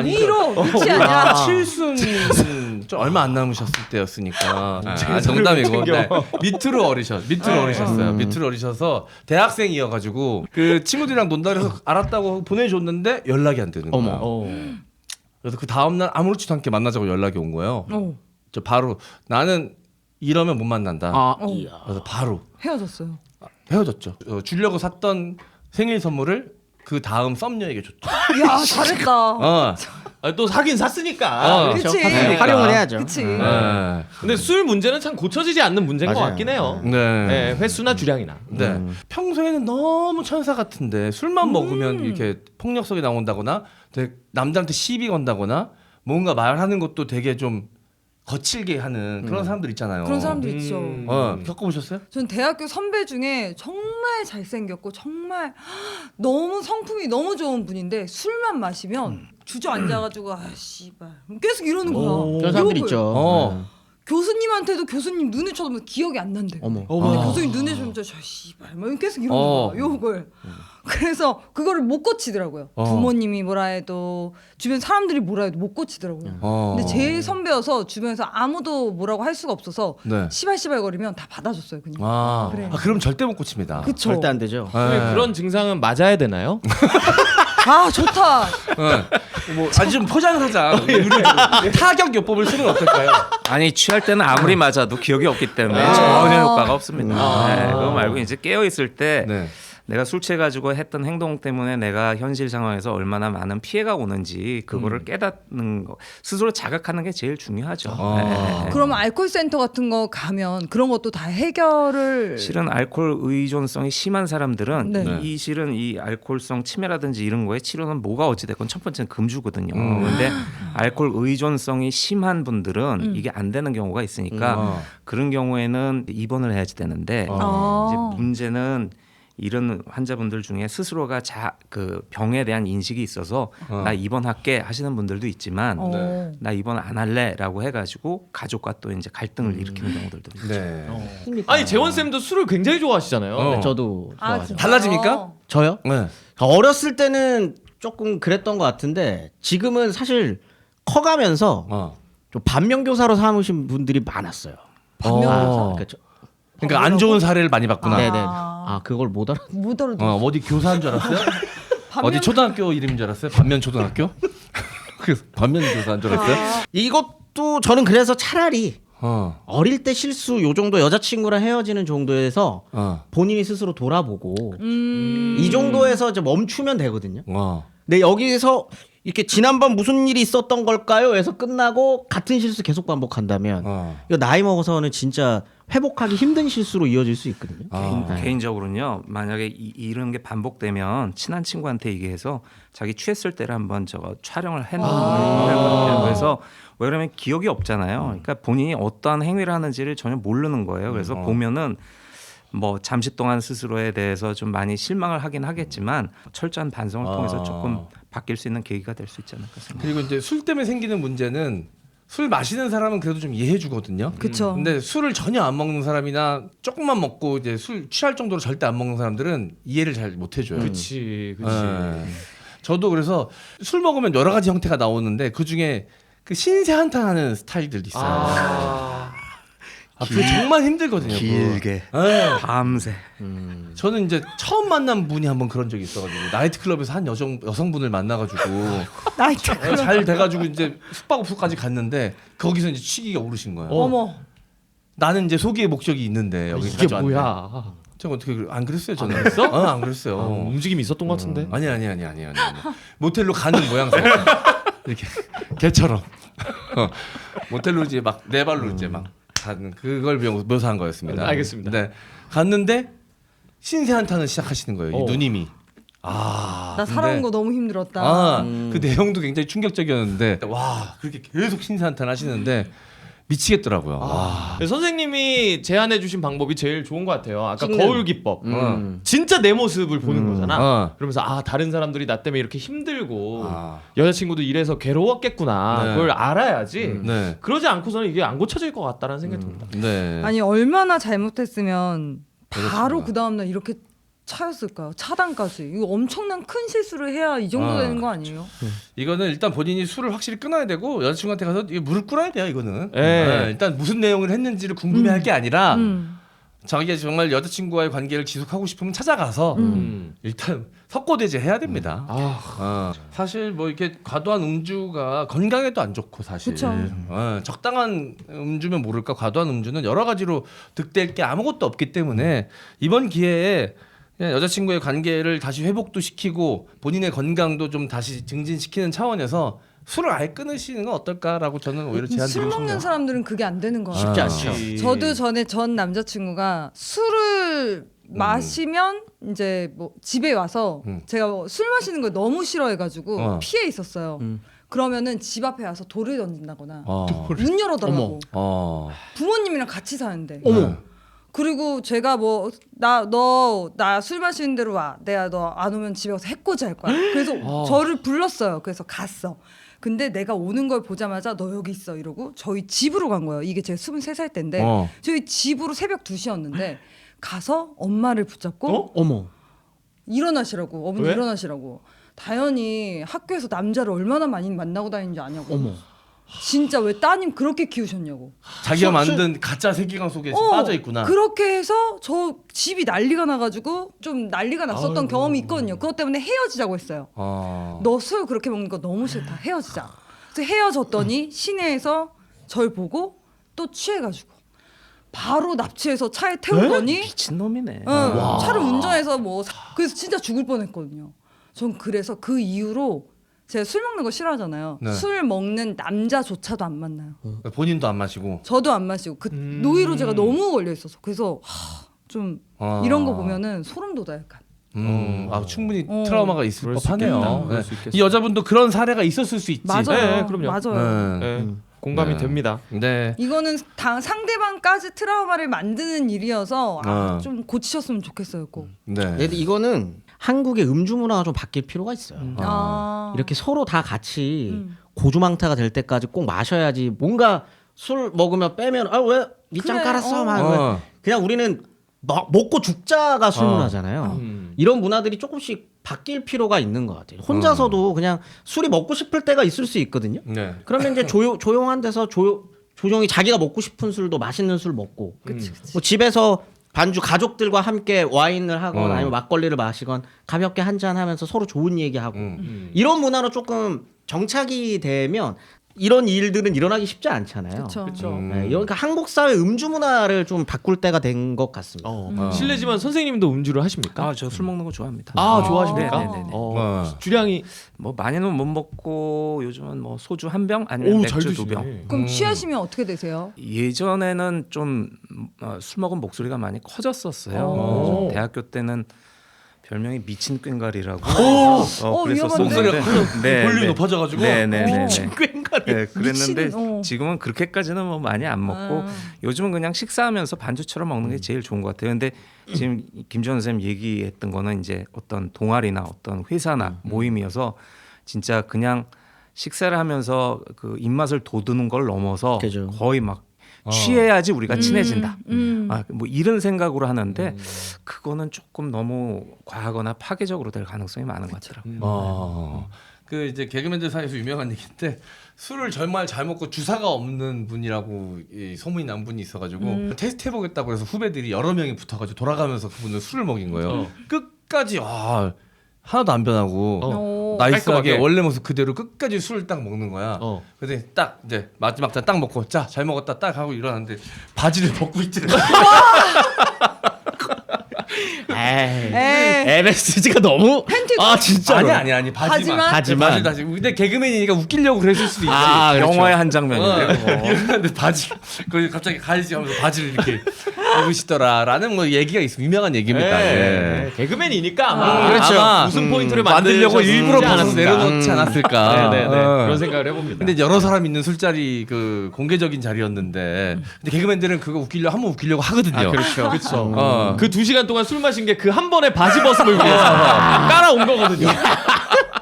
위로 위치 아니야. 칠순 좀 얼마 안 남으셨을 때였으니까. 농담이고 네. 밑으로 어리셨어요. 밑으로 어리셔서 대학생이어가지고 그 친구들이랑 논다 그래서 알았다고 보내줬는데 연락이 안 되는 거야. 그래서 그 다음 날 아무렇지도 않게 만나자고 연락이 온 거예요. 저 바로 나는 이러면 못 만난다. 그래서 바로 헤어졌어요. 헤어졌죠. 주려고 샀던 생일 선물을 그 다음 썸녀에게 줬죠. 야 잘했다. 또 사긴 샀으니까. 그치. 활용을 해야죠. 그치. 네. 근데 술 문제는 참 고쳐지지 않는 문제인 것 맞아요. 같긴 해요. 네. 네, 횟수나 주량이나. 네. 평소에는 너무 천사 같은데 술만 먹으면 이렇게 폭력성이 나온다거나 되게 남자한테 시비 건다거나 뭔가 말하는 것도 되게 좀 거칠게 하는 그런 사람들 있잖아요. 그런 사람들 있죠. 겪어보셨어요? 전 대학교 선배 중에 정말 잘생겼고 정말 너무 성품이 너무 좋은 분인데 술만 마시면 주저앉아가지고 아 씨발 계속 이러는 거야. 그런 사람들 욕을. 있죠. 교수님한테도 교수님 눈을 쳐다보면 기억이 안 난대. 어머. 근데 교수님 눈에 좀 저 씨발 막 계속 이러는 거야 욕을. 그래서 그거를 못 고치더라고요. 부모님이 뭐라 해도 주변 사람들이 뭐라 해도 못 고치더라고요. 근데 제일 선배여서 주변에서 아무도 뭐라고 할 수가 없어서 네. 시발시발거리면 다 받아줬어요 그냥. 그래. 그럼 절대 못 고칩니다. 그쵸. 절대 안 되죠. 근데 그런 증상은 맞아야 되나요? 아 좋다. 뭐 아니 좀 포장하자. 타격 요법을 쓰면 어떨까요? 아니 취할 때는 아무리 맞아도 기억이 없기 때문에 전혀 효과가 없습니다. 네, 그거 말고 이제 깨어 있을 때 네. 내가 술 취해가지고 했던 행동 때문에 내가 현실 상황에서 얼마나 많은 피해가 오는지 그거를 깨닫는 거 스스로 자각하는 게 제일 중요하죠. 네. 그러면 알코올 센터 같은 거 가면 그런 것도 다 해결을. 실은 알코올 의존성이 심한 사람들은 네. 이 실은 이 알코올성 치매라든지 이런 거에 치료는 뭐가 어찌됐건 첫 번째는 금주거든요. 그런데 알코올 의존성이 심한 분들은 이게 안 되는 경우가 있으니까 그런 경우에는 입원을 해야지 되는데 이제 문제는 이런 환자분들 중에 스스로가 그 병에 대한 인식이 있어서 나 입원할게 하시는 분들도 있지만 나 입원 안 할래라고 해가지고 가족과 또 이제 갈등을 일으키는 경우들도 있죠. 네. 아니 재원 쌤도 술을 굉장히 좋아하시잖아요. 저도 좋아하죠. 진짜요? 달라집니까? 저요? 네. 어렸을 때는 조금 그랬던 것 같은데 지금은 사실 커가면서 좀 반면교사로 삼으신 분들이 많았어요. 반면교사? 그렇죠. 그러니까 안 좋은 사례를 많이 봤구나. 네네. 아 그걸 못 알아. 못 알아듣. 어디 교사인 줄 알았어요? 어디 초등학교 이름인 줄 알았어요? 반면 초등학교? 그래서 반면 교사인 줄 알았어요? 이것도 저는 그래서 차라리 어릴 때 실수 요 정도 여자친구랑 헤어지는 정도에서 본인이 스스로 돌아보고 이 정도에서 이제 멈추면 되거든요. 근데 여기서 이렇게 지난번 무슨 일이 있었던 걸까요? 에서 끝나고 같은 실수 계속 반복한다면 이거 나이 먹어서는 진짜 회복하기 힘든 실수로 이어질 수 있거든요. 네. 개인적으로는요. 만약에 이런 게 반복되면 친한 친구한테 얘기해서 자기 취했을 때를 한번 저거 촬영을 해놓는 거예요. 그래서 왜 그러면 기억이 없잖아요. 그러니까 본인이 어떠한 행위를 하는지를 전혀 모르는 거예요. 그래서 보면은 뭐 잠시 동안 스스로에 대해서 좀 많이 실망을 하긴 하겠지만 철저한 반성을 통해서 조금 바뀔 수 있는 계기가 될 수 있지 않을까 생각합니다. 그리고 이제 술 때문에 생기는 문제는 술 마시는 사람은 그래도 좀 이해해 주거든요. 그쵸. 근데 술을 전혀 안 먹는 사람이나 조금만 먹고 이제 술 취할 정도로 절대 안 먹는 사람들은 이해를 잘 못 해줘요. 그치. 저도 그래서 술 먹으면 여러 가지 형태가 나오는데 그 중에 그 신세 한탄하는 스타일들이 있어요. 그게 정말 힘들거든요. 길게. 그거. 밤새. 저는 이제 처음 만난 분이 한번 그런 적이 있어가지고 나이트클럽에서 한 여성분을 만나가지고 잘 돼가지고 이제 숙박업소까지 갔는데 거기서 이제 취기가 오르신 거예요. 어머. 나는 이제 소개의 목적이 있는데 여기까지 이게 왔는데. 뭐야? 제가 어떻게 안 그랬어요 저는. 안 그랬어? 안 그랬어요. 움직임이 있었던 것 같은데. 아니. 모텔로 가는 모양새. 이렇게 개처럼. 모텔로 이제 막 네 발로 이제 막 가는 그걸 묘사한 거였습니다. 알겠습니다. 네. 갔는데 신세 한탄을 시작하시는 거예요. 이 누님이. 나 살아온 거 너무 힘들었다. 그 내용도 굉장히 충격적이었는데 와 그렇게 계속 신세 한탄 하시는데 미치겠더라고요. 와. 선생님이 제안해주신 방법이 제일 좋은 것 같아요. 아까 찍는. 거울 기법. 진짜 내 모습을 보는 거잖아. 어. 그러면서 다른 사람들이 나 때문에 이렇게 힘들고 아. 여자친구도 이래서 괴로웠겠구나. 네. 그걸 알아야지. 네. 그러지 않고서는 이게 안 고쳐질 것 같다는 생각이 듭니다. 네. 아니 얼마나 잘못했으면 바로 그렇습니다. 그 다음날 이렇게 차였을까요? 차단까지. 이거 엄청난 큰 실수를 해야 이 정도 되는 거 아니에요? 이거는 일단 본인이 술을 확실히 끊어야 되고 여자친구한테 가서 이거 무릎 꿇어야 돼요. 이거는. 네. 일단 무슨 내용을 했는지를 궁금해할 게 아니라 음. 자기가 정말 여자친구와의 관계를 지속하고 싶으면 찾아가서 일단 석고대죄 해야 됩니다. 사실 뭐 이렇게 과도한 음주가 건강에도 안 좋고 사실. 그쵸. 적당한 음주면 모를까 과도한 음주는 여러 가지로 득될 게 아무것도 없기 때문에 이번 기회에 그냥 여자친구의 관계를 다시 회복도 시키고 본인의 건강도 좀 다시 증진시키는 차원에서 술을 아예 끊으시는 건 어떨까라고 저는 오히려 술 제안드리고 먹는 싶네요. 사람들은 그게 안 되는 거야. 쉽지 않죠. 저도 전에 전 남자친구가 술을 마시면 이제 뭐 집에 와서 제가 술 마시는 걸 너무 싫어해가지고 피해 있었어요. 그러면은 집 앞에 와서 돌을 던진다거나 문 열어달라고. 부모님이랑 같이 사는데. 그리고 제가 뭐 나 술 마시는 대로 와. 내가 너 안 오면 집에 가서 해코지 할 거야. 그래서 저를 불렀어요. 그래서 갔어. 근데 내가 오는 걸 보자마자 너 여기 있어 이러고 저희 집으로 간 거예요. 이게 제가 23살 때인데 저희 집으로 새벽 2시였는데 가서 엄마를 붙잡고 어머. 일어나시라고. 어머니 왜? 일어나시라고. 다현이 학교에서 남자를 얼마나 많이 만나고 다니는지 아냐고. 어머. 진짜 왜 따님 그렇게 키우셨냐고. 자기가 만든 가짜 세계관 속에 빠져 있구나. 그렇게 해서 저 집이 난리가 나가지고 좀 난리가 났었던 경험이 있거든요. 그것 때문에 헤어지자고 했어요. 너 술 그렇게 먹는 거 너무 싫다. 헤어지자. 그래서 헤어졌더니 시내에서 절 보고 또 취해가지고 바로 납치해서 차에 태우더니 미친 놈이네. 차를 운전해서 뭐 그래서 진짜 죽을 뻔했거든요. 전 그래서 그 이후로 제가 술 먹는 거 싫어하잖아요. 네. 술 먹는 남자조차도 안 만나요. 본인도 안 마시고. 저도 안 마시고 그 노이로 제가 너무 걸려 있어서 그래서 좀 이런 거 보면은 소름 돋아 약간. 충분히 트라우마가 있을 그럴 수 법하네요. 있겠다. 네. 그럴 수 있겠어. 이 여자분도 그런 사례가 있었을 수 있지. 맞아요. 네, 그럼요. 맞아요. 네. 공감이 네. 됩니다. 네. 이거는 상대방까지 트라우마를 만드는 일이어서 좀 고치셨으면 좋겠어요, 꼭. 네. 근데 이거는 한국의 음주 문화가 좀 바뀔 필요가 있어요. 이렇게 서로 다 같이 고주망태가 될 때까지 꼭 마셔야지. 뭔가 술 먹으면 빼면 왜 밑장 그래, 깔았어? 막 그냥 우리는 먹고 죽자가 술 문화잖아요. 이런 문화들이 조금씩 바뀔 필요가 있는 것 같아요. 혼자서도 그냥 술이 먹고 싶을 때가 있을 수 있거든요. 네. 그러면 이제 조용한 데서 조용히 자기가 먹고 싶은 술도 맛있는 술 먹고 뭐 집에서 반주 가족들과 함께 와인을 하거나 아니면 막걸리를 마시건 가볍게 한잔 하면서 서로 좋은 얘기하고 이런 문화로 조금 정착이 되면 이런 일들은 일어나기 쉽지 않잖아요. 그렇죠. 네, 그러니까 한국 사회 음주 문화를 좀 바꿀 때가 된 것 같습니다. 실례지만 선생님도 음주를 하십니까? 저 술 먹는 거 좋아합니다. 좋아하십니까? 네네네네. 주량이 뭐 많이는 못 먹고 요즘은 뭐 소주 한 병 아니면 잘 맥주 드시네. 2병. 그럼 취하시면 어떻게 되세요? 예전에는 좀 술 먹은 목소리가 많이 커졌었어요. 오. 대학교 때는 별명이 미친 꽹가리라고 위험한데? 그랬었었는데 목소리가 볼륨이 네. 높아져가지고 네네네. 꽹가리. 네, 그랬는데 미친, 지금은 그렇게까지는 뭐 많이 안 먹고 요즘은 그냥 식사하면서 반주처럼 먹는 게 제일 좋은 것 같아요. 근데 지금 김지원 선생님 얘기했던 거는 이제 어떤 동아리나 어떤 회사나 모임이어서 진짜 그냥 식사를 하면서 그 입맛을 돋우는 걸 넘어서 그죠. 거의 막 취해야지 우리가 친해진다. 음. 뭐 이런 생각으로 하는데 그거는 조금 너무 과하거나 파괴적으로 될 가능성이 많은 것 같더라고요. 그 이제 개그맨들 사이에서 유명한 얘기인데 술을 정말 잘 먹고 주사가 없는 분이라고 이 소문이 난 분이 있어가지고 테스트 해보겠다고 해서 후배들이 여러 명이 붙어가지고 돌아가면서 그분은 술을 먹인 거예요. 끝까지 하나도 안 변하고 나이스하게 깔끔하게. 원래 모습 그대로 끝까지 술을 딱 먹는 거야. 그래서 딱 이제 마지막 잔 딱 먹고 자 잘 먹었다 딱 하고 일어났는데 바지를 벗고 있더라고. MSG가 너무 진짜 아니 바지만. 바지만. 근데 개그맨이니까 웃기려고 그랬을 수도 있지. 영화의 한 장면인데. 이랬는데 바지 그 갑자기 가리지 하면서 바지를 이렇게 입으시더라라는 뭐 얘기가 있어 유명한 얘기입니다. 예. 개그맨이니까 아마, 그렇죠. 아마 웃음 포인트를 만들려고 일부러 벗어서 않았을까. 내려놓지 않았을까. 네네네. 그런 생각을 해봅니다. 근데 여러 사람 있는 술자리 그 공개적인 자리였는데 근데 개그맨들은 그거 한번 웃기려고 하거든요. 그렇죠. 어. 그 2시간 동안 술 마신 게 그 한 번의 바지 벗음을 위해서 깔아온 거거든요.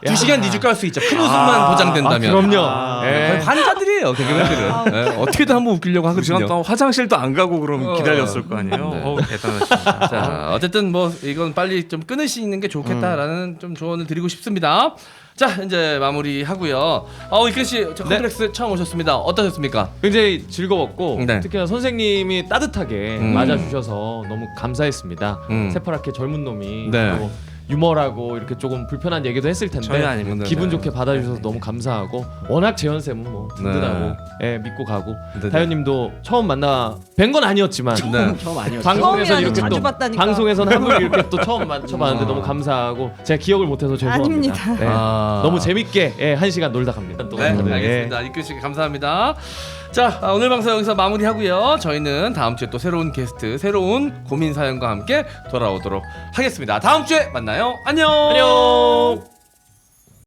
2시간 뒤줄 깔 수 있죠. 큰 웃음만 보장된다면. 그럼요. 거의 환자들이에요 개그맨들은. 예, 어떻게든 한번 웃기려고 그 시간 하거든요. 동안 화장실도 안 가고 그럼 기다렸을 거 아니에요. 대단하십니다. 자, 어쨌든 뭐 이건 빨리 좀 끊으시는 게 좋겠다라는 좀 조언을 드리고 싶습니다. 자, 이제 마무리하고요. 이클 씨, 저 컴플렉스 처음 오셨습니다. 어떠셨습니까? 굉장히 즐거웠고 네. 특히나 선생님이 따뜻하게 맞아주셔서 너무 감사했습니다. 새파랗게 젊은 놈이 네. 또 유머라고 이렇게 조금 불편한 얘기도 했을 텐데 전혀 아닙니다. 기분 네. 좋게 받아주셔서 너무 감사하고 워낙 재현쌤은 뭐 든든하고 믿고 가고 네. 다현님도 처음 만나 뵌 건 아니었지만 네. 처음 아니었죠. 방송에서 처음이라니 이렇게 자주 또 봤다니까. 방송에서는 한번 이렇게 또 처음 맞춰봤는데 너무 감사하고 제가 기억을 못해서 죄송합니다. 아닙니다. 네. 아. 너무 재밌게 1시간 놀다 갑니다. 또 네, 다들. 알겠습니다. 이끌 씨 감사합니다. 자, 오늘 방송 여기서 마무리하고요. 저희는 다음 주에 또 새로운 게스트, 새로운 고민 사연과 함께 돌아오도록 하겠습니다. 다음 주에 만나요. 안녕. 안녕.